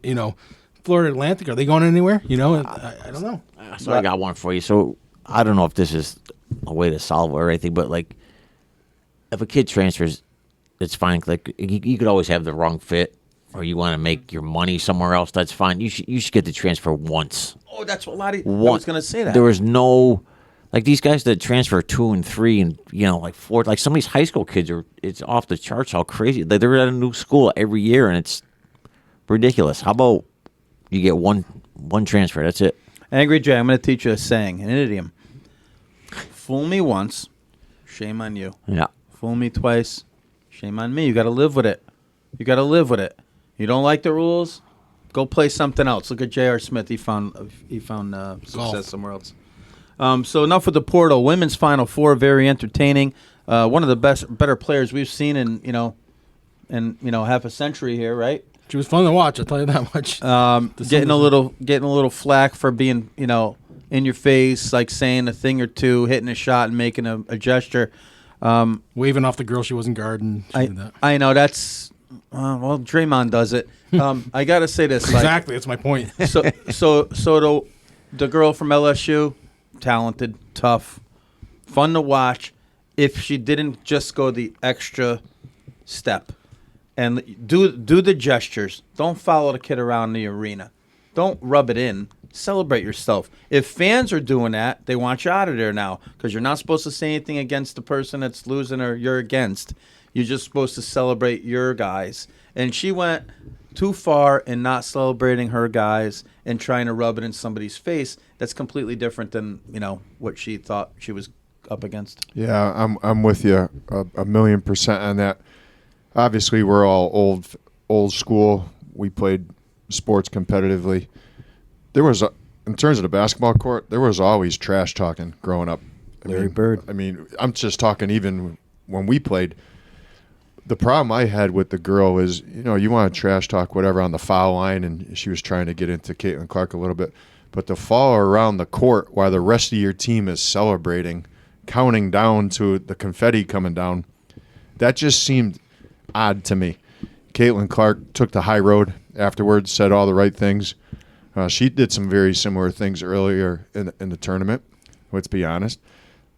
You know, Florida Atlantic, are they going anywhere? You know, I don't know. So I got one for you. So I don't know if this is a way to solve it or anything, but like, if a kid transfers, it's fine. Like you could always have the wrong fit, or you want to make your money somewhere else. That's fine. You should get to transfer once. Oh, that's what Loddy. I One- was going to say that. There was no, like these guys that transfer 2 and 3 and like 4. Like some of these high school kids it's off the charts how crazy. Like they're at a new school every year and it's ridiculous. How about you get one transfer? That's it. Angry Jay, I'm going to teach you a saying, an idiom. Fool me once, shame on you. Yeah. Fool me twice, shame on me. You got to live with it. You got to live with it. You don't like the rules? Go play something else. Look at J.R. Smith. He found success Golf. somewhere else. So enough with the portal. Women's Final Four, very entertaining. One of the better players we've seen in half a century here, right? She was fun to watch. I'll tell you that much. Getting a little flack for being in your face, like saying a thing or two, hitting a shot and making a gesture. Waving off the girl she wasn't guarding. She did that. I know that's Draymond does it. I gotta say this. Exactly. That's my point. So the girl from LSU, talented, tough, fun to watch. If she didn't just go the extra step and do the gestures, don't follow the kid around the arena, don't rub it in. Celebrate yourself. If fans are doing that, they want you out of there now because you're not supposed to say anything against the person that's losing or you're against. You're just supposed to celebrate your guys. And she went too far in not celebrating her guys and trying to rub it in somebody's face. That's completely different than what she thought she was up against. Yeah, I'm with you a 1,000,000% on that. Obviously, we're all old school. We played sports competitively. There was, in terms of the basketball court, there was always trash talking growing up. Larry Bird. I mean, I'm just talking even when we played. The problem I had with the girl is, you want to trash talk whatever on the foul line, and she was trying to get into Caitlin Clark a little bit. But to follow her around the court while the rest of your team is celebrating, counting down to the confetti coming down, that just seemed odd to me. Caitlin Clark took the high road afterwards, said all the right things. She did some very similar things earlier in the tournament, let's be honest.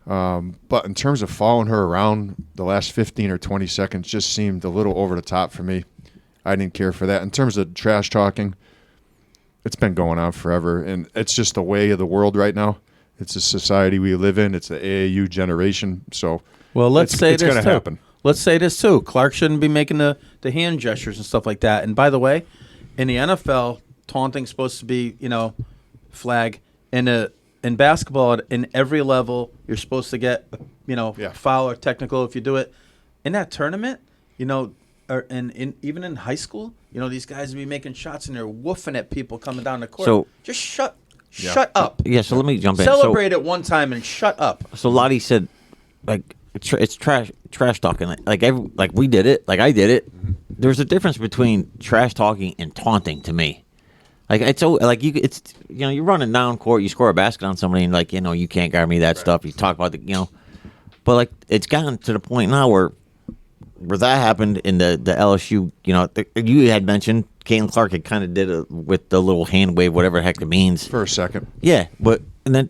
But in terms of following her around, the last 15 or 20 seconds just seemed a little over the top for me. I didn't care for that. In terms of trash talking, it's been going on forever, and it's just the way of the world right now. It's a society we live in. It's the AAU generation. So Well, let's say it's this going too. to happen. Let's say this too. Clark shouldn't be making the hand gestures and stuff like that. And by the way, in the NFL, taunting's supposed to be, flag. In the in basketball, in every level, you're supposed to get, foul or technical if you do it. In that tournament, even in high school, these guys will be making shots and they're woofing at people coming down the court. So just shut up. Yeah, so let me jump in. Celebrate it one time and shut up. So Loddy said, like, it's trash talking. Like we did it. Like I did it. There's a difference between trash talking and taunting to me. Like you're running down court, you score a basket on somebody, and you can't guard me, that stuff. You talk about but like it's gotten to the point now where that happened in the LSU. You had mentioned Caitlin Clark had kind of did it with the little hand wave, whatever the heck it means. For a second. Yeah, and then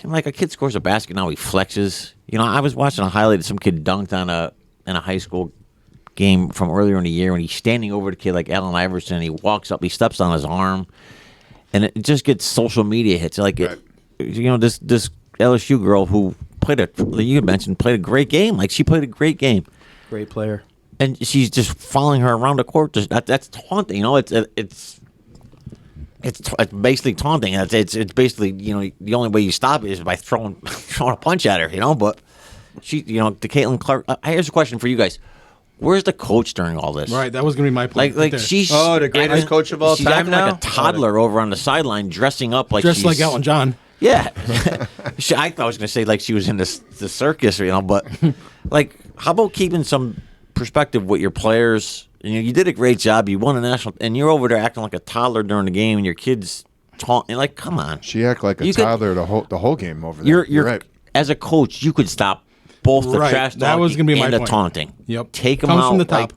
like a kid scores a basket, now he flexes. I was watching a highlight of some kid dunked in a high school game from earlier in the year when he's standing over the kid like Allen Iverson, and he walks up, he steps on his arm, and it just gets social media hits. Like, right. This LSU girl who played a great game. Like, she played a great game. Great player. And she's just following her around the court. That's taunting. It's basically taunting. It's basically the only way you stop it is by throwing a punch at her. But she the Caitlin Clark. Here's a question for you guys: where's the coach during all this? Right, that was going to be my point. Like she's the greatest coach of all she's time acting now. like a toddler over on the sideline, dressing up like Just like Elton John. Yeah, I thought I was going to say like she was in the circus, but like, how about keeping some perspective with your players? You did a great job. You won a national, and you're over there acting like a toddler during the game, and your kids taunting. Like, come on. She acted like a toddler the whole game over there. You're right. As a coach, you could stop both the trash That was talking gonna be my and the point. taunting. Yep. Take them Comes out from the top. Like,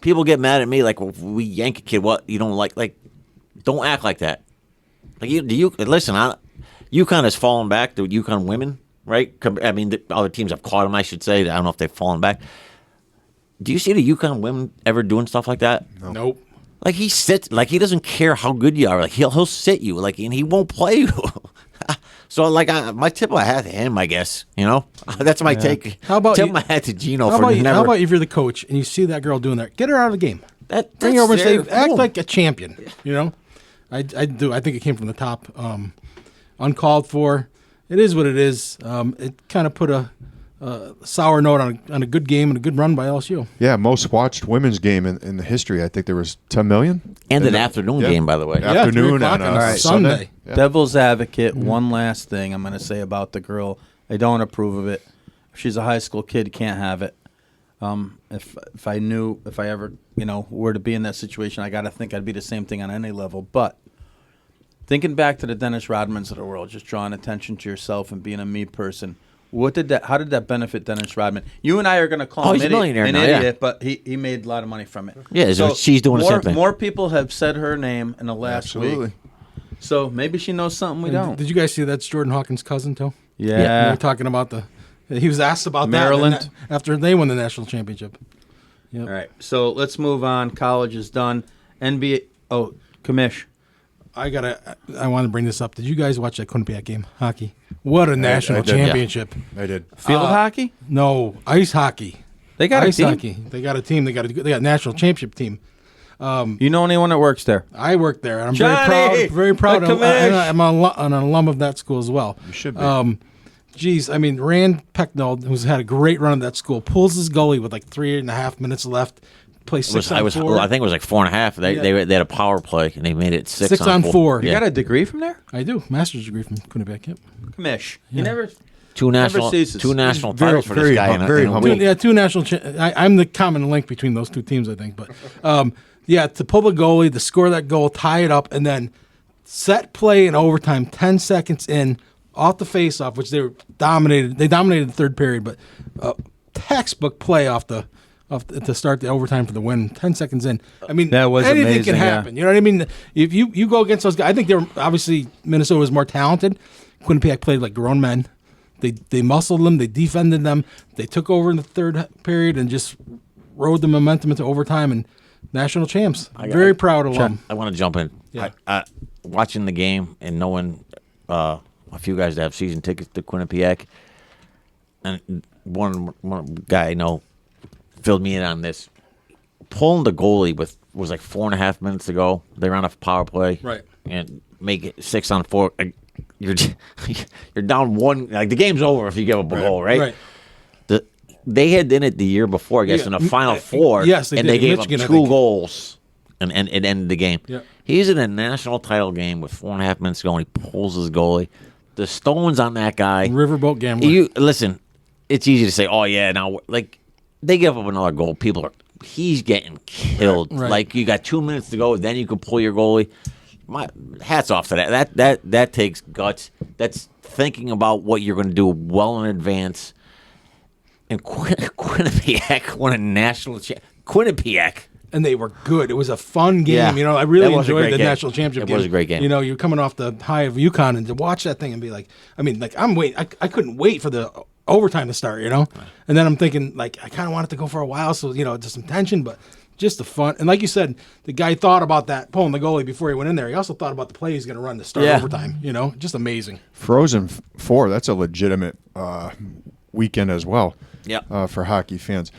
people get mad at me like, well, we yank a kid. What you don't like? Like, don't act like that. Like you listen. UConn has fallen back. The UConn women, right? I mean, the other teams have caught them. I should say. I don't know if they've fallen back. Do you see the UConn women ever doing stuff like that? Nope. Like he sits, like he doesn't care how good you are. Like he'll sit you, like, and he won't play you. So like my tip of my hat to him, I guess. That's my take. How about tip you- my hat to Gino How for about, never. how about if you're the coach and you see that girl doing that? Get her out of the game. Bring her over and say, act like a champion. I do. I think it came from the top. Uncalled for. It is what it is. It kind of put a sour note on a good game and a good run by LSU. Yeah, most watched women's game in the history. I think there was 10 million. And an afternoon game, by the way. Afternoon 3 o'clock on on Sunday. Yeah. Devil's advocate. One last thing I'm going to say about the girl. I don't approve of it. If she's a high school kid, can't have it. If I ever were to be in that situation, I got to think I'd be the same thing on any level. But thinking back to the Dennis Rodmans of the world, just drawing attention to yourself and being a me person. How did that benefit Dennis Rodman? You and I are going to call him he's a millionaire an now, idiot, yeah. but he made a lot of money from it. Yeah, so she's doing the same thing. More people have said her name in the last week. So maybe she knows something we don't. Did you guys see that's Jordan Hawkins' cousin too? Yeah. We were talking about he was asked about Maryland. that after they won the national championship. Yep. All right, so let's move on. College is done. NBA. Oh, commish. I want to bring this up. Did you guys watch that Quinnipiac game? Hockey. What a national did, yeah. championship. I did. Field hockey. No, ice hockey. They got ice a team. hockey. They got a team. They got a national championship team. You know anyone that works there? I work there, and I'm Johnny, very proud. the commish. I'm an alum of that school as well. You should be. Rand Pecknold, who's had a great run at that school, pulls his goalie with like 3.5 minutes left. Plays 6 on 4. I think it was like 4.5. They had a power play and they made it 6 on 4. You Yeah. got a degree from there? I do. Master's degree from Quinnipiac. Yep. Commish. You never. Two national ceases. titles Very- for very this guy. hum- very humble. Two national. I'm the common link between those two teams, I think. But to pull the goalie, to score that goal, tie it up, and then set play in overtime, 10 seconds in, off the face-off, which they dominated. They dominated the third period, but textbook play to start the overtime for the win. 10 seconds in. I mean, That was anything amazing, can happen. yeah. You know what I mean? If you go against those guys, I think they were obviously Minnesota was more talented. Quinnipiac played like grown men. They muscled them. They defended them. They took over in the third period and just rode the momentum into overtime and national champs. Very proud of them. I want to jump in. Yeah. Watching the game and knowing a few guys that have season tickets to Quinnipiac, and one guy I know filled me in on this. Pulling the goalie was like 4.5 minutes to go. They ran a power play, Right. and make it 6 on 4. you're down one. Like the game's over if you give up a goal, right? Right. They had done it the year before, I guess, Yeah. in the Final Four. Yes, they and did. they gave Michigan, I up 2 think. goals, and it ended the game. Yeah. He's in a national title game with 4.5 minutes to go, and he pulls his goalie. The stones on that guy. Riverboat gambler. You listen. It's easy to say, "Oh yeah," now like they give up another goal. He's getting killed. Right. Like you got 2 minutes to go, then you can pull your goalie. My hats off to that. That takes guts. That's thinking about what you're going to do well in advance. And Quinnipiac won a national Quinnipiac. And they were good. It was a fun game. Yeah. You know, I really That was a enjoyed great the game. national championship It game. was a great game. You know, you're coming off the high of UConn, and to watch that thing and be like, I mean, like I'm waiting. I couldn't wait for the overtime to start. You know, and then I'm thinking like I kind of want it to go for a while, so you know, just some tension, but just the fun. And like you said, the guy thought about that pulling the goalie before he went in there. He also thought about the play he's going to run to start Yeah. overtime. You know, just amazing. Frozen Four, that's a legitimate weekend as well. Yeah. For hockey fans.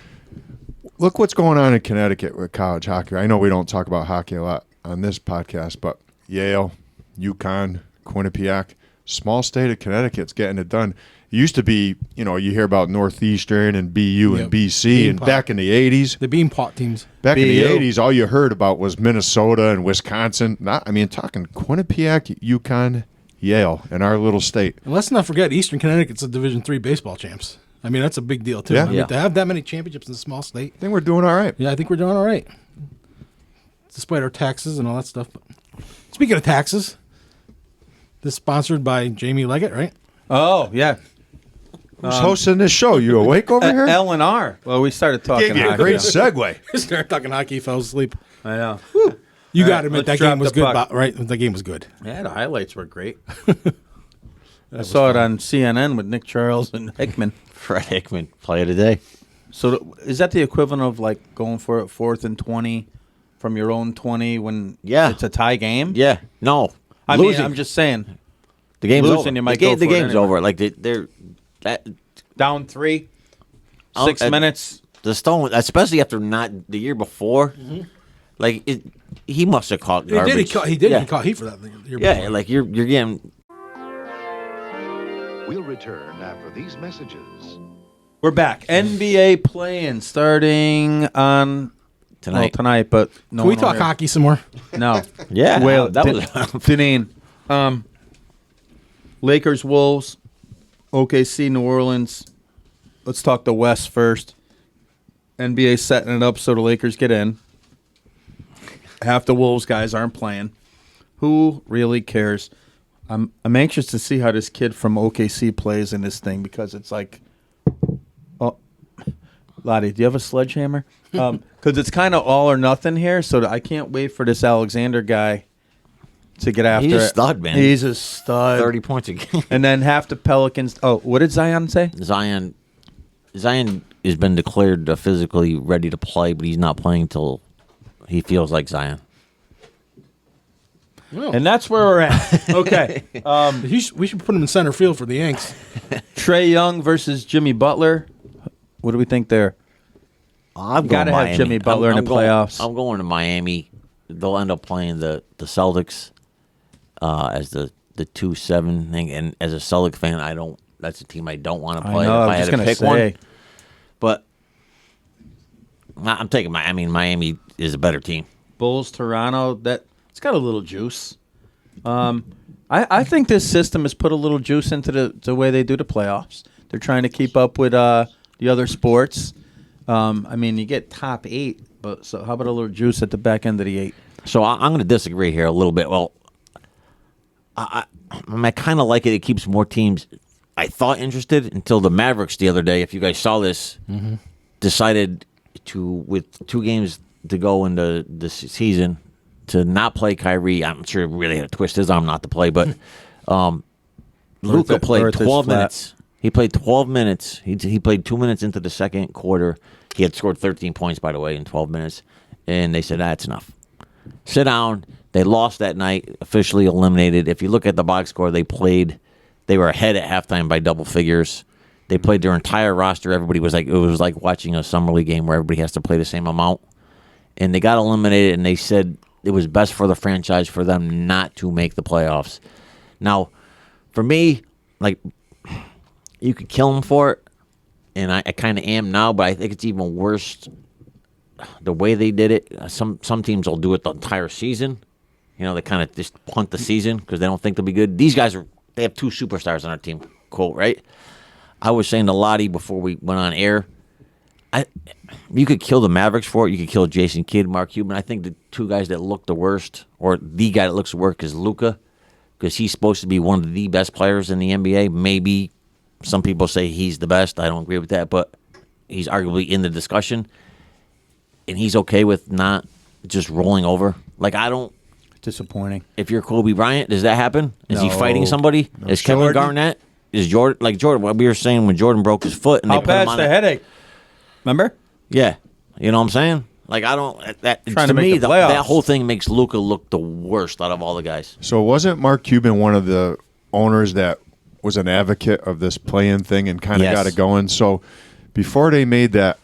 Look what's going on in Connecticut with college hockey. I know we don't talk about hockey a lot on this podcast, but Yale, UConn, Quinnipiac, small state of Connecticut's getting it done. It used to be, you know, you hear about Northeastern and BU and BC, and Beanpot. back in the 80s. The Beanpot teams. Back in the BU. 80s, all you heard about was Minnesota and Wisconsin. Talking Quinnipiac, UConn, Yale, in our little state. And let's not forget, Eastern Connecticut's a Division III baseball champs. I mean, that's a big deal too. Yeah. I mean, Yeah. to have that many championships in a small state. I think we're doing all right. Yeah, I think we're doing all right, despite our taxes and all that stuff. But speaking of taxes, this is sponsored by Jamie Leggett, right? Oh yeah, Who's hosting this show? You awake over here? L and R. Well, we started talking. Gave you a hockey. great segue. Started talking hockey, fell asleep. I know. You All got right, to admit let's that drop game was the good, puck. right? That game was good. Yeah, the highlights were great. I saw it on CNN with Nick Charles and Hickman. Fred Hickman, play of the day. So is that the equivalent of like going for it 4th and 20 from your own 20 when Yeah. it's a tie game? Yeah. No. I Losing. mean, I'm just saying. the game's losing, over. you might the, go the for it game's anyway. over. Like they're that Down 3, Oh, 6 minutes. the Stone, especially after not the year before. Like he must have caught He garbage. did. He did. Yeah. He caught heat for that. The year Yeah, before. like you're getting. We'll return after these messages. We're back. NBA playing starting on Tonight. tonight, but no. Can we one talk will hear. hockey some more? No. Yeah, Well, that was. Deneen. Lakers, Wolves, OKC, New Orleans. Let's talk the West first. NBA setting it up so the Lakers get in. Half the Wolves guys aren't playing. Who really cares? I'm anxious to see how this kid from OKC plays in this thing because it's like, oh, Loddy, do you have a sledgehammer? Because it's kind of all or nothing here, so I can't wait for this Alexander guy to get after He's a it. stud, man. He's a stud. 30 points a game. And then half the Pelicans. Oh, what did Zion say? Zion has been declared physically ready to play, but he's not playing until he feels like Zion. And that's where we're at. Okay. We should put him in center field for the Yanks. Trey Young versus Jimmy Butler. What do we think there? I've Gotta have Jimmy Butler in the playoffs. I'm going to Miami. They'll end up playing the Celtics as the 2-7 thing. And as a Celtic fan, that's a team I don't want to I play know, if I I was had just to pick gonna say. one. But I'm taking Miami is a better team. Bulls, Toronto. It's got a little juice. I think this system has put a little juice into the way they do the playoffs. They're trying to keep up with the other sports. You get top 8, but so how about a little juice at the back end of the 8? So I'm going to disagree here a little bit. Well, I kind of like it. It keeps more teams, I thought, interested until the Mavericks the other day, if you guys saw this, decided to, with 2 games to go into the season, to not play Kyrie. I'm sure he really had to twist his arm not to play, but Luka played Earth is 12 flat. minutes. He played 12 minutes. He played 2 minutes into the second quarter. He had scored 13 points, by the way, in 12 minutes. And they said, that's enough. Sit down. They lost that night, officially eliminated. If you look at the box score, they were ahead at halftime by double figures. They played their entire roster. Everybody was like, it was like watching a summer league game where everybody has to play the same amount. And they got eliminated, and they said it was best for the franchise for them not to make the playoffs. Now, for me, like, you could kill him for it, and I kind of am now, but I think it's even worse the way they did it. Some teams will do it the entire season. They kind of just punt the season because they don't think they'll be good. These guys they have 2 superstars on our team, quote, right? I was saying to Loddy before we went on air, you could kill the Mavericks for it. You could kill Jason Kidd, Mark Cuban. I think the 2 guys that look the worst, or the guy that looks the worst, is Luka, because he's supposed to be one of the best players in the NBA. Maybe some people say he's the best. I don't agree with that, but he's arguably in the discussion, and he's okay with not just rolling over. Like, I don't. Disappointing. If you're Kobe Bryant, does that happen? Is he No. fighting somebody? No. Is Kevin Garnett? Is Jordan? Like Jordan, what we were saying when Jordan broke his foot and How they put him bad's on the headache? Remember? Yeah, you know what I'm saying? Like, I don't. Trying To to make me, the playoffs. that whole thing makes Luka look the worst out of all the guys. So wasn't Mark Cuban one of the owners that was an advocate of this play-in thing and kind of Yes. got it going? So before they made that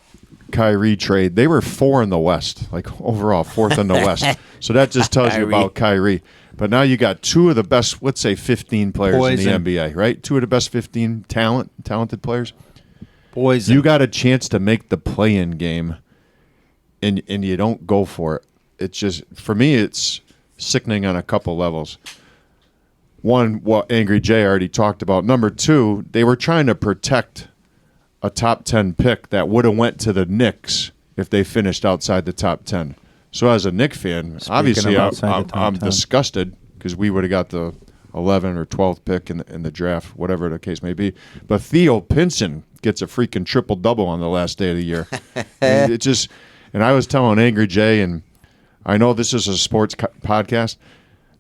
Kyrie trade, they were 4 in the West, like overall 4th in the West. So that just tells you Kyrie. about Kyrie. But now you got 2 of the best, let's say 15 players Poison. in the NBA, right? 2 of the best 15 talented players. Boys, You got a chance to make the play-in game, and you don't go for it. It's just, for me, it's sickening on a couple levels. One, what Angry Jay already talked about. Number 2, they were trying to protect a top 10 pick that would have went to the Knicks if they finished outside the top 10. So as a Knicks fan, obviously of outside the I'm top 10. disgusted because we would have got the 11th or 12th pick in the draft, whatever the case may be. But Theo Pinson gets a freaking triple-double on the last day of the year. And it just, and I was telling Angry Jay, and I know this is a sports podcast,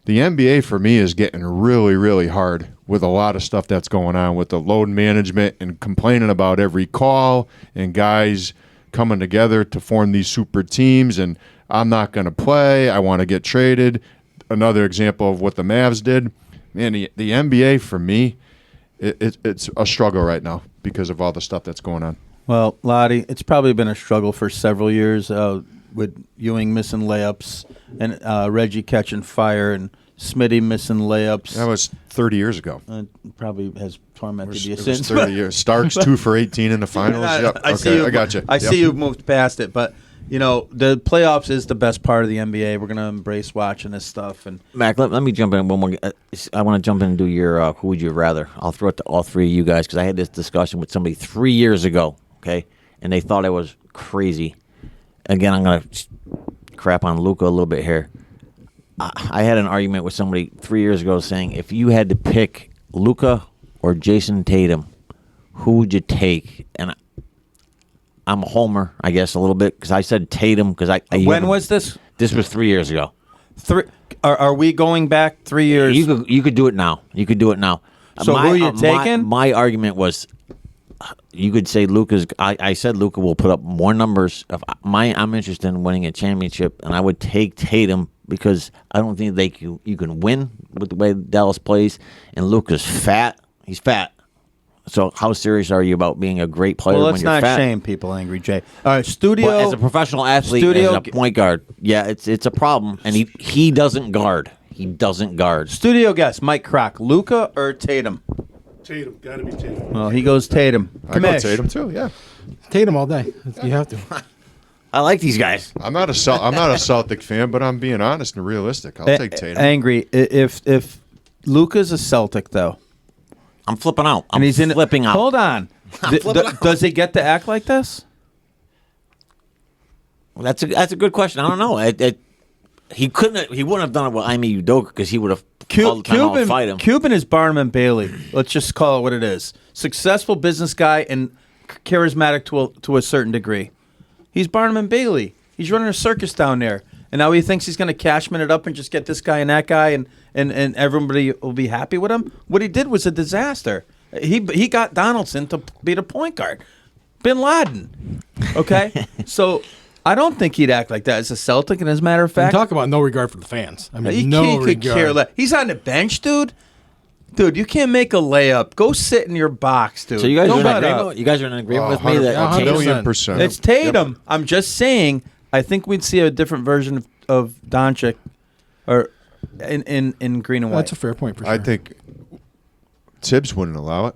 the NBA for me is getting really, really hard with a lot of stuff that's going on with the load management and complaining about every call and guys coming together to form these super teams, and I'm not going to play. I want to get traded. Another example of what the Mavs did. Man, the NBA for me, it's a struggle right now because of all the stuff that's going on. well, Lottie, it's probably been a struggle for several years with Ewing missing layups and Reggie catching fire and Smitty missing layups. That was 30 years ago. Probably has tormented you It was since. 30 years. Starks 2 for 18 in the finals. Yep. I see Okay, you. I got you. I see you've moved past it, but the playoffs is the best part of the NBA. We're gonna embrace watching this stuff. And Mac, let me jump in one more. I want to jump in and do your who would you rather. I'll throw it to all 3 of you guys because I had this discussion with somebody 3 years ago, okay? And they thought I was crazy. Again, I'm going to crap on Luka a little bit here. I had an argument with somebody 3 years ago saying if you had to pick Luka or Jason Tatum, who would you take? And I'm a homer, I guess, a little bit because I said Tatum because I when was this? This was 3 years ago. Are we going back 3 years? You could do it now. You could do it now. So who are you taking? My argument was, you could say Luka's. I said Luka will put up more numbers. I'm interested in winning a championship, and I would take Tatum because I don't think you can win with the way Dallas plays. And Luka's fat. He's fat. So how serious are you about being a great player Well, when let's you're not fat? shame people, Angry Jay. All right, studio. Well, as a professional athlete, as a point guard, yeah, it's a problem. And he doesn't guard. He doesn't guard. Studio guest, Mike Crock, Luka or Tatum? Tatum, gotta be Tatum. Well, he goes Tatum. I go Kamish. Tatum too. Yeah, Tatum all day. You have to. I like these guys. I'm not a Celtic fan, but I'm being honest and realistic. I'll take Tatum. Angry. If Luka's a Celtic though, I'm flipping out. I'm and he's in flipping out. Hold on. Does he get to act like this? Well, that's a good question. I don't know. He couldn't. He wouldn't have done it with Ime Udoka because he would have all the time I would fight him. Cuban is Barnum and Bailey. Let's just call it what it is. Successful business guy and charismatic to a certain degree. He's Barnum and Bailey. He's running a circus down there. And now he thinks he's going to cashman it up and just get this guy and that guy and everybody will be happy with him. What he did was a disaster. He got Donaldson to be the point guard. Bin Laden. Okay? So I don't think he'd act like that as a Celtic. And as a matter of fact, Talk about no regard for the fans. I mean, he no could regard. care less. He's on the bench, dude. Dude, you can't make a layup. Go sit in your box, dude. So you guys Don't are in let up. agreement. You guys are in agreement with me 100 that Yeah, Tatum- 1,000,000%. It's Tatum. I'm just saying. I think we'd see a different version of Doncic, or in green and white. That's a fair point for sure. I think Tibbs wouldn't allow it.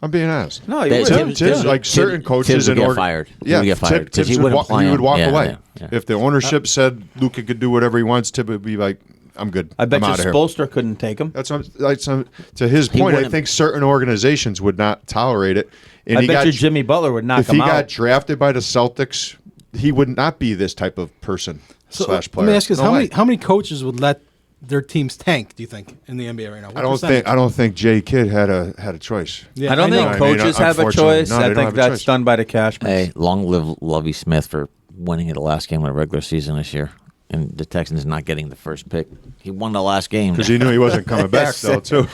I'm being honest. No, he They- would. Tibbs, like certain coaches Tibbs would in get fired. He Yeah, would get fired Tibbs he wouldn't play he would him. walk Yeah, away. yeah. If the ownership said Luka could do whatever he wants, Tibbs would be like, "I'm good. I bet I'm you out of here." Spoelstra couldn't take him. That's to his point. I wouldn't- think certain organizations would not tolerate it. And I he bet got, you Jimmy Butler would knock if him he out. got drafted by the Celtics, he would not be this type of person slash player. Let me ask you this: No way. how many coaches would let their teams tank? Do you think in the NBA right now? What percentage? I don't think Jay Kidd had a choice. Yeah, I don't know. think I mean, coaches have a unfortunately, choice. no, they I don't think have a that's choice. done by the Cashmans. Hey, long live Lovie Smith for winning the last game of the regular season this year. And the Texans not getting the first pick. He won the last game. Because he knew he wasn't coming back, though, too.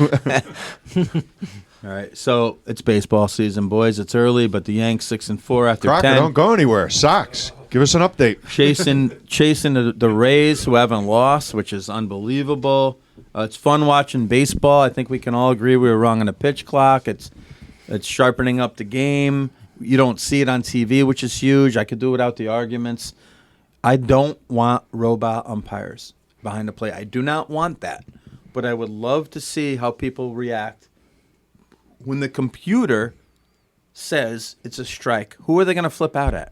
All right, so it's baseball season, boys. It's early, but the Yanks 6-4 after Crocker, 10. don't go anywhere. Sox, give us an update. chasing the Rays, who haven't lost, which is unbelievable. It's fun watching baseball. I think we can all agree we were wrong on the pitch clock. It's sharpening up the game. You don't see it on TV, which is huge. I could do without the arguments. I don't want robot umpires behind the plate. I do not want that. But I would love to see how people react when the computer says it's a strike. Who are they going to flip out at?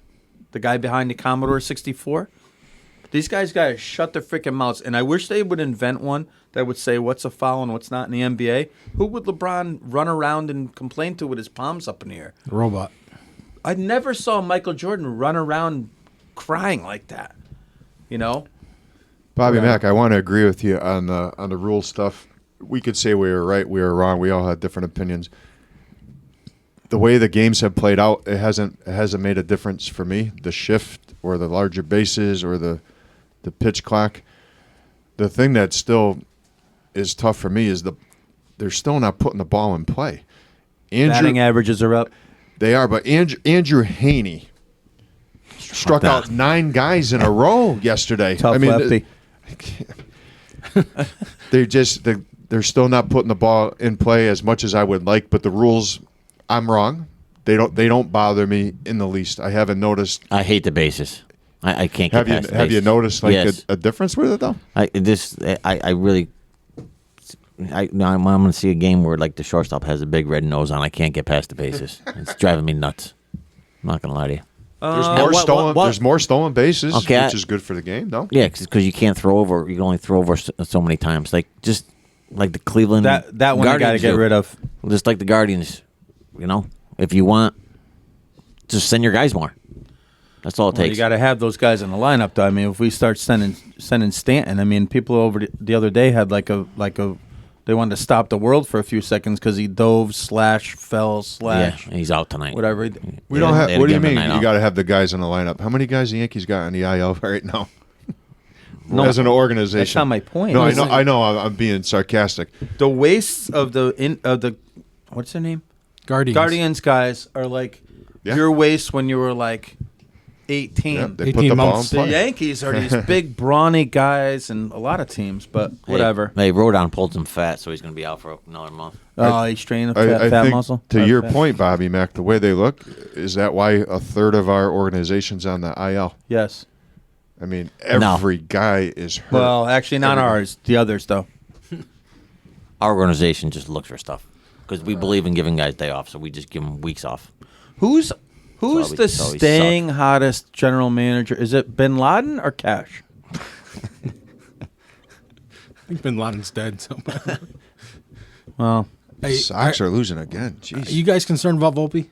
The guy behind the Commodore 64? These guys got to shut their freaking mouths. And I wish they would invent one that would say what's a foul and what's not in the NBA. Who would LeBron run around and complain to with his palms up in the air? Robot. I never saw Michael Jordan run around crying like that. You know? Bobby Mack, I want to agree with you on the rule stuff. We could say we were right, we were wrong. We all had different opinions. The way the games have played out, it hasn't made a difference for me. The shift or the larger bases or the pitch clock. The thing that still is tough for me is they're still not putting the ball in play. Batting averages are up. They are, but Andrew Haney struck out 9 guys in a row yesterday. Tough lefty. They're still not putting the ball in play as much as I would like, but the rules, I'm wrong. They don't bother me in the least. I haven't noticed. I hate the bases. I can't get past the Have you bases. noticed Yes. a difference with it though? I'm going to see a game where like the shortstop has a big red nose on. I can't get past the bases. It's driving me nuts. I'm not going to lie to you. There's more stolen bases, Okay, which is good for the game, no? Yeah, because you can't throw over. You can only throw over so many times. Like just like the Cleveland. That one you got to Guardians get do. rid of. Just like the Guardians. If you want, just send your guys more. That's all it Well, takes. you got to have those guys in the lineup, though. I mean, if we start sending Stanton, I mean, people over the other day had like a they wanted to stop the world for a few seconds because he dove / fell / Yeah, he's out tonight. whatever. We don't have. They What do you give him mean? a night You off. got to have the guys in the lineup. How many guys the Yankees got on the IL right now? No, As an organization, that's not my point. No, I know. I'm being sarcastic. The wastes of the what's their name? Guardians guys are like your waste when you were like 18. Yeah, they 18 put the ball in months. The play. Yankees are these big, brawny guys, and a lot of teams, but whatever. Hey, Rodon pulled some fat, so he's going to be out for another month. Oh, he's training a I fat think muscle. to Fat your fat. point, Bobby Mack, the way they look, is that why a third of our organization's on the IL? Yes. I mean, every guy is hurt. Well, actually, not ours. The others, though. Our organization just looks for stuff because we believe in giving guys day off, so we just give them weeks off. Who's always- the it's always staying hottest general manager? Is it Bin Laden or Cash? I think Bin Laden's dead. So. Well, Sox are losing again. Jeez. Are you guys concerned about Volpe?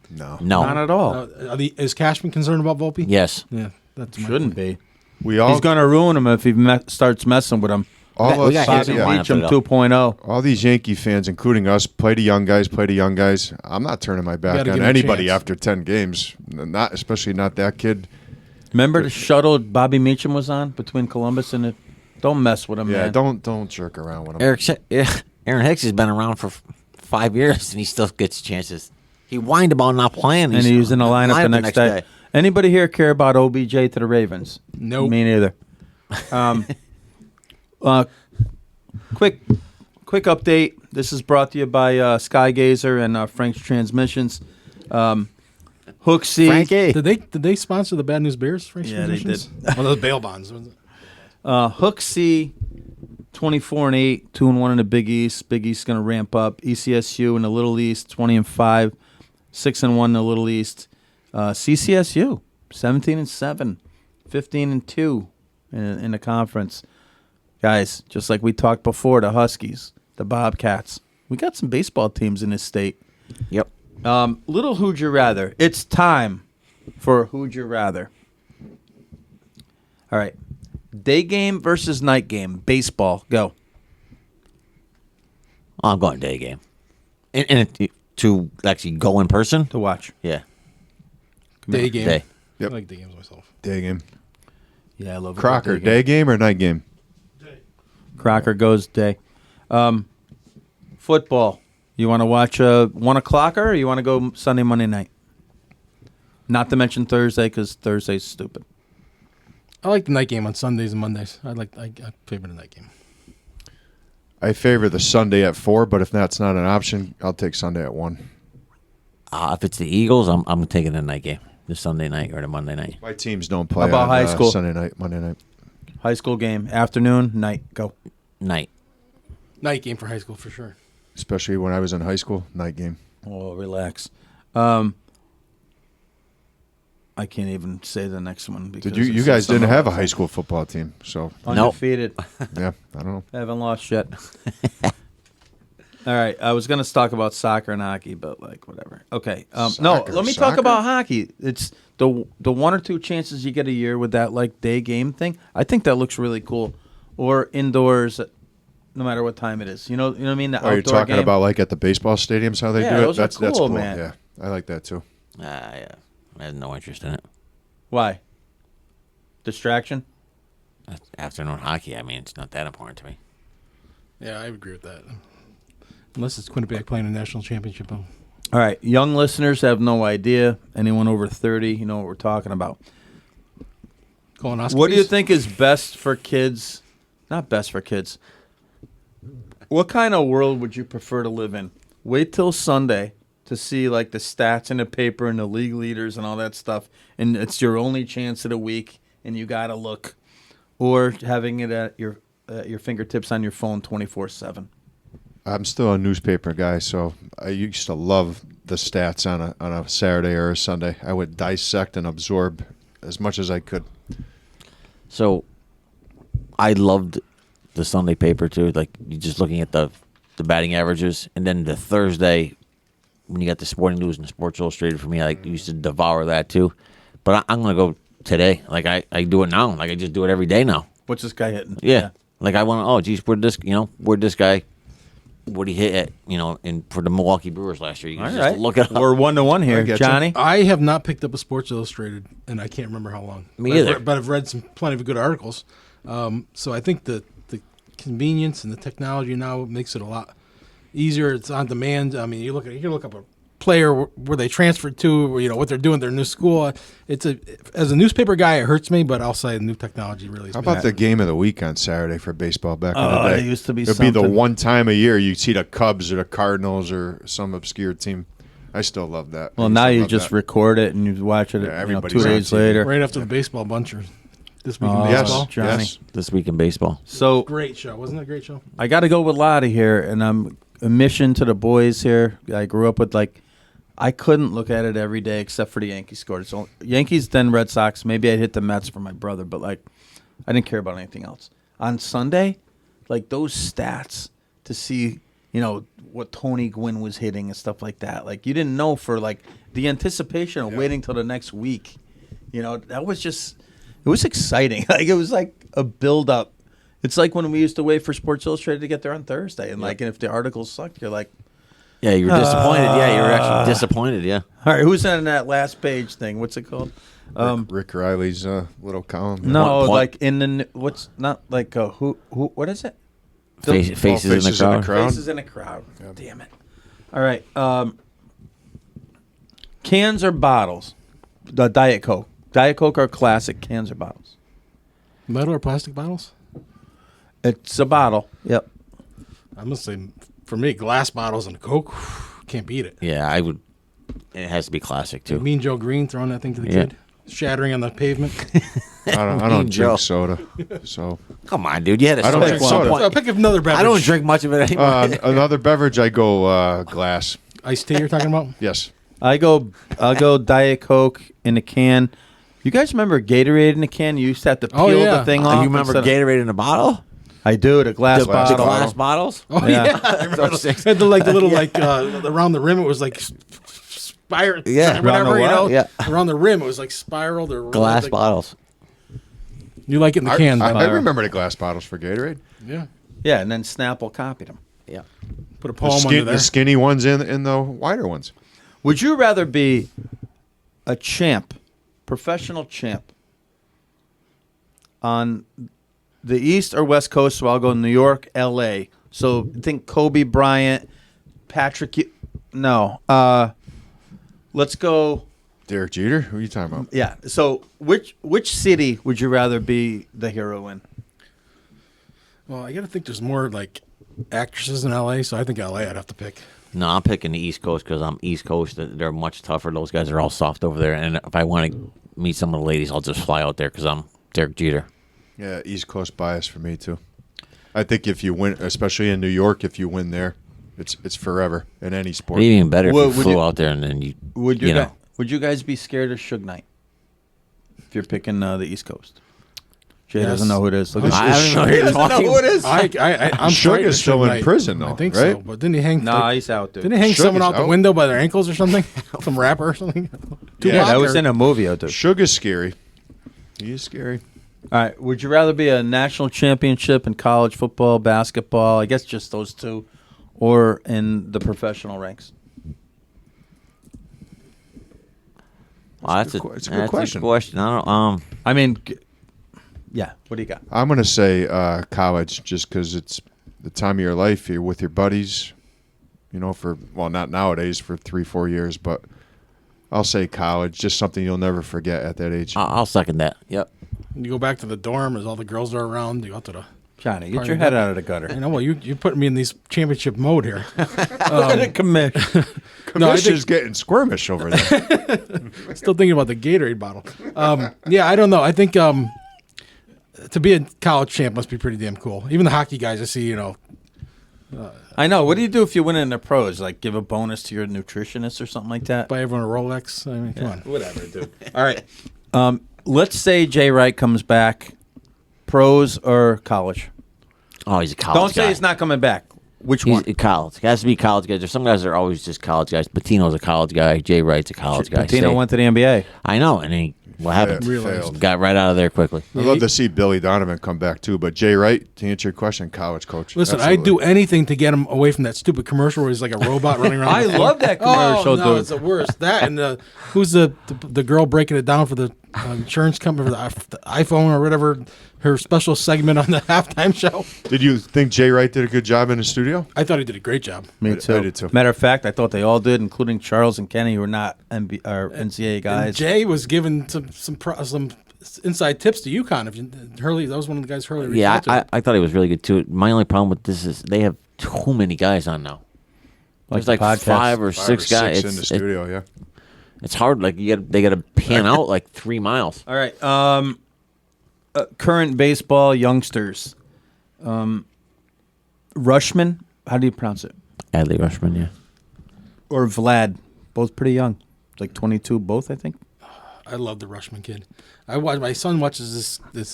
No. not at all. Is Cashman concerned about Volpe? Yes. Yeah, that's my Shouldn't point. be. We all He's going to ruin him if he starts messing with him. all We us, got his Bobby in line. Beecham Lineup it 2.0. all these Yankee fans, including us, play the young guys. I'm not turning my back gotta on give him a anybody chance. after 10 games. Not especially not that kid. Remember the shuttle Bobby Meacham was on between Columbus and it? Don't mess with him, Yeah, man. don't jerk around with him. Aaron Hicks has been around for 5 years, and he still gets chances. He whined about not playing. And he was in the lineup the next day. Anybody here care about OBJ to the Ravens? Nope. Me neither. Quick update. This is brought to you by Skygazer and Frank's Transmissions. Hooksy. Frankie. Did they sponsor the Bad News Bears? Yeah, they did. Well, those bail bonds. Hooksy 24-8, 2-1 in the Big East. Big East going to ramp up. ECSU in the Little East, 20-5, 6-1 in the Little East. CCSU, 17-7, 15-2 in the conference. Guys, just like we talked before, the Huskies, the Bobcats. We got some baseball teams in this state. Yep. Little Who'd You Rather. It's time for Who'd You Rather. All right. Day game versus night game. Baseball. Go. I'm going day game. And to actually go in person? To watch. Yeah. Day game. Day. Yep. I like day games myself. Day game. Yeah, I love it. Crocker, day game or night game? Crocker goes day. Football. You want to watch a 1 o'clocker or you want to go Sunday, Monday night? Not to mention Thursday because Thursday's stupid. I like the night game on Sundays and Mondays. I favor the night game. I favor the Sunday at 4, but if that's not an option, I'll take Sunday at 1. If it's the Eagles, I'm taking the night game. The Sunday night or the Monday night. My teams don't play How about on high school? Sunday night, Monday night. High school game. Afternoon, night. Go. Night. Night game for high school for sure. Especially when I was in high school, night game. Oh, relax. I can't even say the next one. Because Did you guys didn't have a high school football team, so Undefeated. yeah, I don't know. Haven't lost yet. All right, I was going to talk about soccer and hockey, but like whatever. Okay, no, let me talk about hockey. It's the 1 or 2 chances you get a year with that like day game thing. I think that looks really cool. Or indoors, no matter what time it is. You know what I mean? The Are you outdoor talking game. about like at the baseball stadiums how they Yeah, do it? those are That's cool, cool. man. Yeah, I like that too. Yeah. I have no interest in it. Why? Distraction. Afternoon hockey, I mean, it's not that important to me. Yeah, I agree with that. Unless it's Quinnipiac playing a national championship. All right, young listeners have no idea. Anyone over 30, you know what we're talking about. Colonoscopies. What do you think is best for kids? Not best for kids. What kind of world would you prefer to live in? Wait till Sunday to see like the stats in the paper and the league leaders and all that stuff, and it's your only chance of the week, and you got to look, or having it at your fingertips on your phone 24/7. I'm still a newspaper guy, so I used to love the stats on a Saturday or a Sunday. I would dissect and absorb as much as I could. So, I loved the Sunday paper too. Like you just looking at the batting averages, and then the Thursday when you got the Sporting News and Sports Illustrated for me, I used to devour that too. But I'm gonna go today. Like I do it now. Like I just do it every day now. What's this guy hitting? Yeah. Like I want to. Oh, geez, where'd this guy? What he hit at, for the Milwaukee Brewers last year. You can All just right. look it up. We're 1-1 here, get you. Johnny. I have not picked up a Sports Illustrated, and I can't remember how long. Me But either. But I've read plenty of good articles. So I think the convenience and the technology now makes it a lot easier. It's on demand. I mean, you can look up a player where they transferred to, what they're doing at their new school. As a newspaper guy, it hurts me, but I'll say the new technology really is. How about the game of the week on Saturday for baseball back in the Oh, day? it used to be It'd be the something. one time a year you'd see the Cubs or the Cardinals or some obscure team. I still love that. I Well, used now to you love just that. record it and you watch it Yeah, everybody's 2 on days TV. later. right after the baseball bunch or this week in Oh, baseball? Yes, Johnny. yes. This week in baseball. So Great show, wasn't it a great show? I got to go with Loddy here, and I'm a mission to the boys here. I grew up with I couldn't look at it every day except for the Yankees scored. So Yankees, then Red Sox. Maybe I'd hit the Mets for my brother, but I didn't care about anything else. On Sunday, those stats to see, what Tony Gwynn was hitting and stuff like that. You didn't know for the anticipation of waiting till the next week. That was just, it was exciting. It was like a build up. It's like when we used to wait for Sports Illustrated to get there on Thursday, and and if the articles sucked, you're like, Yeah, you were disappointed. Yeah, you were actually disappointed. Yeah. all right, who's on that last page thing? What's it called? Rick Riley's little column. No, Point. in the what's not who what is it? Faces, Faces in the in the crowd. crowd. Faces in a crowd. Damn it! All right, cans or bottles? The Diet Coke. Diet Coke or classic? Cans or bottles? Metal or plastic bottles? It's a bottle. Yep. I'm going to say, for me, glass bottles and a Coke, can't beat it. Yeah, I would. It has to be classic too. Mean Joe Green throwing that thing to the Yeah. kid, shattering on the pavement. I don't Joe. drink soda, so Come on, dude. You had a I don't soda drink at some soda. point. Pick another beverage. I don't drink much of it anymore. another beverage. I go glass. Iced tea you're talking about? Yes. I'll go Diet Coke in a can. You guys remember Gatorade in a can? You used to have to peel yeah. the thing Oh, off. you remember instead of- Gatorade in a bottle? I do, the glass The glass bottle. Glass bottles? Oh Yeah. yeah. I remember had the little around the rim it was like spiral. Yeah. Whatever, Around the you know. what? Yeah. Around the rim it was like spiraled or Glass like, bottles. You like it in the can? I then. remember the glass bottles for Gatorade. Yeah. Yeah, and then Snapple copied them. Yeah. Put a The, poem under there. the skinny ones in the wider ones. Would you rather be a champ, professional champ, on the East or West Coast? So I'll go New York, L.A. So think Kobe Bryant, Patrick. No, let's go. Derek Jeter. Who are you talking about? Yeah. So which city would you rather be the hero in? Well, I got to think there's more like actresses in LA, so I think LA I'd have to pick. No, I'm picking the East Coast because I'm East Coast. They're much tougher. Those guys are all soft over there. And if I want to meet some of the ladies, I'll just fly out there because I'm Derek Jeter. Yeah, East Coast bias for me too. I think if you win, especially in New York, if you win there, it's forever in any sport. It'd be even better if Would you flew you- out there and then you Would you know. Would you guys be scared of Suge Knight if you're picking the East Coast? Jay Yes. doesn't know who it is. Look at I don't know who you're talking who it is. I'm Suge frightened is of still in Knight. prison, though, I think right? so, but didn't he hang? Nah, like, he's out, dude. didn't he hang Suge someone is out the out. window by their ankles or something? Some rapper or something? Yeah, Yeah, that Tupac was or- in a movie, dude. Suge is scary. He is scary. All right. Would you rather be a national championship in college football, basketball? I guess just those two, or in the professional ranks? It's a good question. I don't. I mean, yeah. What do you got? I'm gonna say college, just because it's the time of your life. You're with your buddies, not nowadays for 3-4 years, but I'll say college. Just something you'll never forget at that age. I'll second that. Yep. You go back to the dorm as all the girls are around. You go out to the. Johnny, get Pardon your me? head out of the gutter. I know. Well, you put me in these championship mode here. Look at the commission. No, I think- Commissioner's getting squirmish over there. Still thinking about the Gatorade bottle. Yeah, I don't know. I think to be a college champ must be pretty damn cool. Even the hockey guys, I see. I know. What do you do if you win in the pros? Like give a bonus to your nutritionist or something like that? Buy everyone a Rolex. I mean, come on. Whatever, dude. All right. Let's say Jay Wright comes back. Pros or college? Oh, he's a college Don't guy. say he's not coming back. Which He's one? a college. It has to be college guys. There's some guys that are always just college guys. Patino's a college guy. Jay Wright's a college guy. Patino Say- went to the NBA. I know, and what happened? Failed. Got right out of there quickly. I'd love to see Billy Donovan come back too, but Jay Wright, to answer your question, college coach. Listen, Absolutely. I'd do anything to get him away from that stupid commercial where he's like a robot running around. I the floor. love that commercial, Oh, no, dude. it's the worst. That and who's the girl breaking it down for the insurance company for the iPhone or whatever, her special segment on the halftime show. Did you think Jay Wright did a good job in the studio? I thought he did a great job. Me I too. did too. Matter of fact, I thought they all did, including Charles and Kenny, who are not NCAA And guys. Jay was giving some inside tips to UConn. If you, Hurley, that was one of the guys Hurley reached Yeah, out to. I thought he was really good too. My only problem with this is they have too many guys on now. There's Like like the podcast. 5 or 6 guys. in the studio, yeah. It's hard. Like they got to pan out like 3 miles. All right. Current baseball youngsters. Rushman, how do you pronounce it? Adley Rushman, yeah. Or Vlad, both pretty young, like 22, both I think. I love the Rushman kid. My son watches this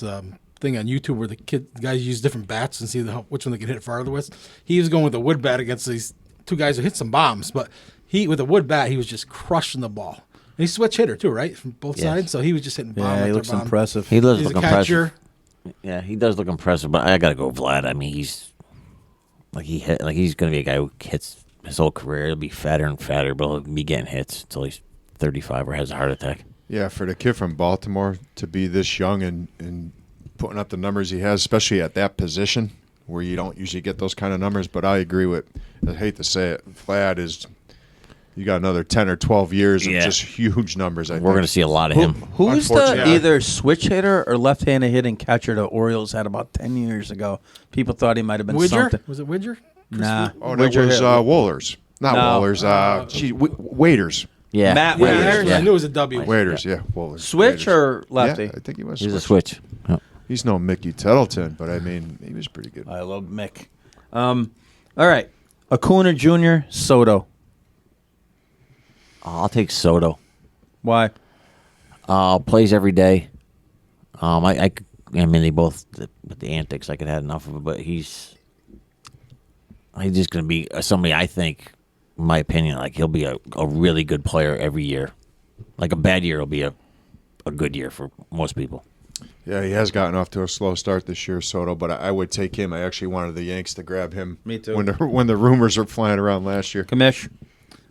thing on YouTube where the guys use different bats and see which one they can hit farther with. He was going with a wood bat against these two guys who hit some bombs, but with a wood bat he was just crushing the ball. And he's a switch hitter too, right, from both Yes. sides. So he was just hitting bomb. Yeah, he after looks bomb. impressive. He does He's look a catcher. impressive. Yeah, he does look impressive, but I got to go Vlad. I mean, he's going to be a guy who hits his whole career. He'll be fatter and fatter, but he'll be getting hits until he's 35 or has a heart attack. Yeah, for the kid from Baltimore to be this young and putting up the numbers he has, especially at that position where you don't usually get those kind of numbers. But I agree with, I hate to say it, Vlad is, you got another 10 or 12 years of Yeah. just huge numbers. I We're think. going to see a lot of him. Who's the Unfortunately. either switch hitter or left-handed hitting catcher the Orioles had about 10 years ago? People thought he might have been Widger? something. Was it Widger? Nah. Oh, that Widger was hit- Wohlers. Not No. Wohlers. Waiters. Yeah. Matt Yeah, Waiters. actually, I knew it was a W. Waiters, yeah. Well, Switch Waiters. or lefty? Yeah, I think he was. He's a switch. Yep. He's no Mickey Tettleton, but I mean, he was pretty good. I love Mick. All right. Acuna Jr., Soto. I'll take Soto. Why? Plays every day. I mean, they both with the antics. I could have enough of it, but he's just going to be somebody. I think, in my opinion, like he'll be a really good player every year. Like a bad year will be a good year for most people. Yeah, he has gotten off to a slow start this year, Soto, but I would take him. I actually wanted the Yanks to grab him. Me too. When the rumors are flying around last year. Commish.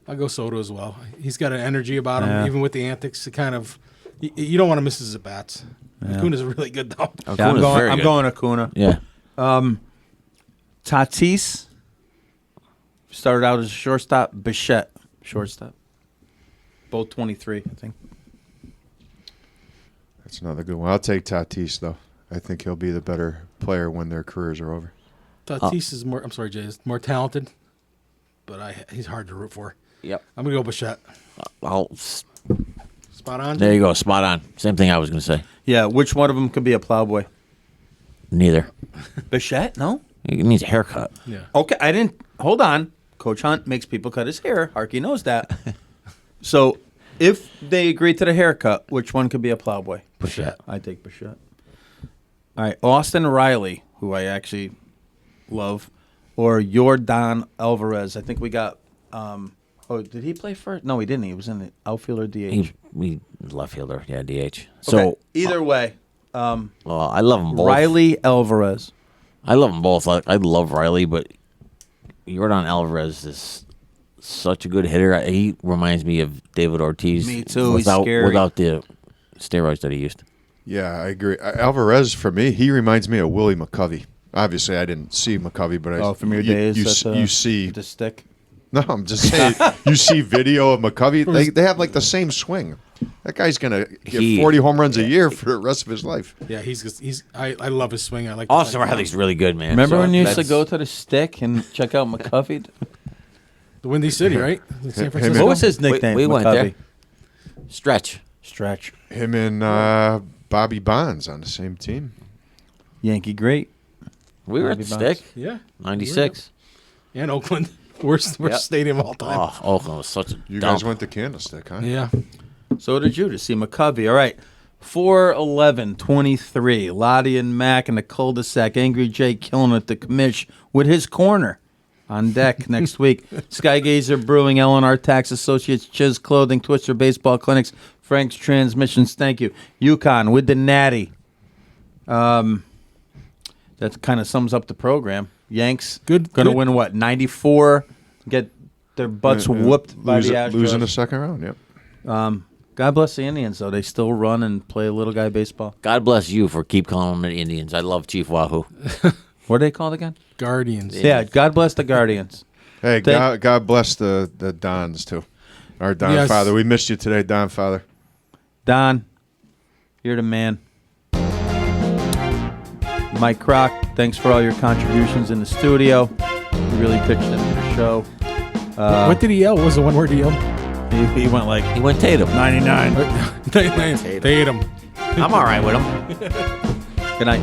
I'll go Soto as well. He's got an energy about him, Yeah. even with the antics. It kind of, you don't want to miss his at-bats. Acuna's really good, though. Yeah, I'm very good. going Acuna. Yeah. Tatis started out as a shortstop. Bichette, shortstop. Both 23, I think. That's another good one. I'll take Tatis, though. I think he'll be the better player when their careers are over. Tatis is more, I'm sorry, Jay, is more talented, but he's hard to root for. Yep. I'm going to go Bichette. Spot on? There you go. Spot on. Same thing I was going to say. Yeah, which one of them could be a plowboy? Neither. Bichette? No? It means a haircut. Yeah. Okay, I didn't. Hold on. Coach Hunt makes people cut his hair. Harkey knows that. So if they agree to the haircut, which one could be a plowboy? Bichette. I take Bichette. All right, Austin Riley, who I actually love, or Yordan Alvarez. I think we got. Did he play first? No, he didn't. He was in the outfield or DH. He left fielder. Yeah, DH. Okay, So either way, well, I love them both. Riley Alvarez. I love them both. I love Riley, but Yordan Alvarez is such a good hitter. He reminds me of David Ortiz. Me too. He's Without, scary. without the steroids that he used. Yeah, I agree. Alvarez, for me, he reminds me of Willie McCovey. Obviously, I didn't see McCovey, but From your days, you see. the stick. No, I'm just saying. You see video of McCovey. They have like the same swing. That guy's gonna get 40 home runs a year for the rest of his life. Yeah, I love his swing. I like Austin Riley's really good, man. Remember So when you used to that's- go to the stick and check out McCovey? the Windy City, right? In San Him Francisco. What was his nickname? we went McCovey? there. Stretch. Stretch. Him and Bobby Bonds on the same team. Yankee great. We were at Bobby the Bonds. stick. Yeah. 96. And Oakland. Worst Yep. stadium of all time. Oh, Oakland was such a You dump. guys went to Candlestick, huh? Yeah. So did you to see McCovey. All right. 4-11-23. Loddy and Mac in the cul-de-sac. Angry Jay killing it the commish with his corner on deck next week. Skygazer Brewing, L&R Tax Associates, Chiz Clothing, Twister Baseball Clinics, Frank's Transmissions. Thank you. UConn with the Natty. That kind of sums up the program. Yanks Good- going to good. win what? 94. Get their butts whooped by the Astros. Losing the second round, yep. God bless the Indians, though. They still run and play little guy baseball. God bless you for keep calling them the Indians. I love Chief Wahoo. What are they called again? Guardians. Yeah, God bless the Guardians. Hey, Thank- God bless the Dons, too. Our Don Yes. Father. We missed you today, Don Father. Don, you're the man. Mike Kroc, thanks for all your contributions in the studio. You really pitched into the show. What did he yell? What was the one word he yelled? He went like He went Tatum. 99. Tatum. I'm all right with him. Good night.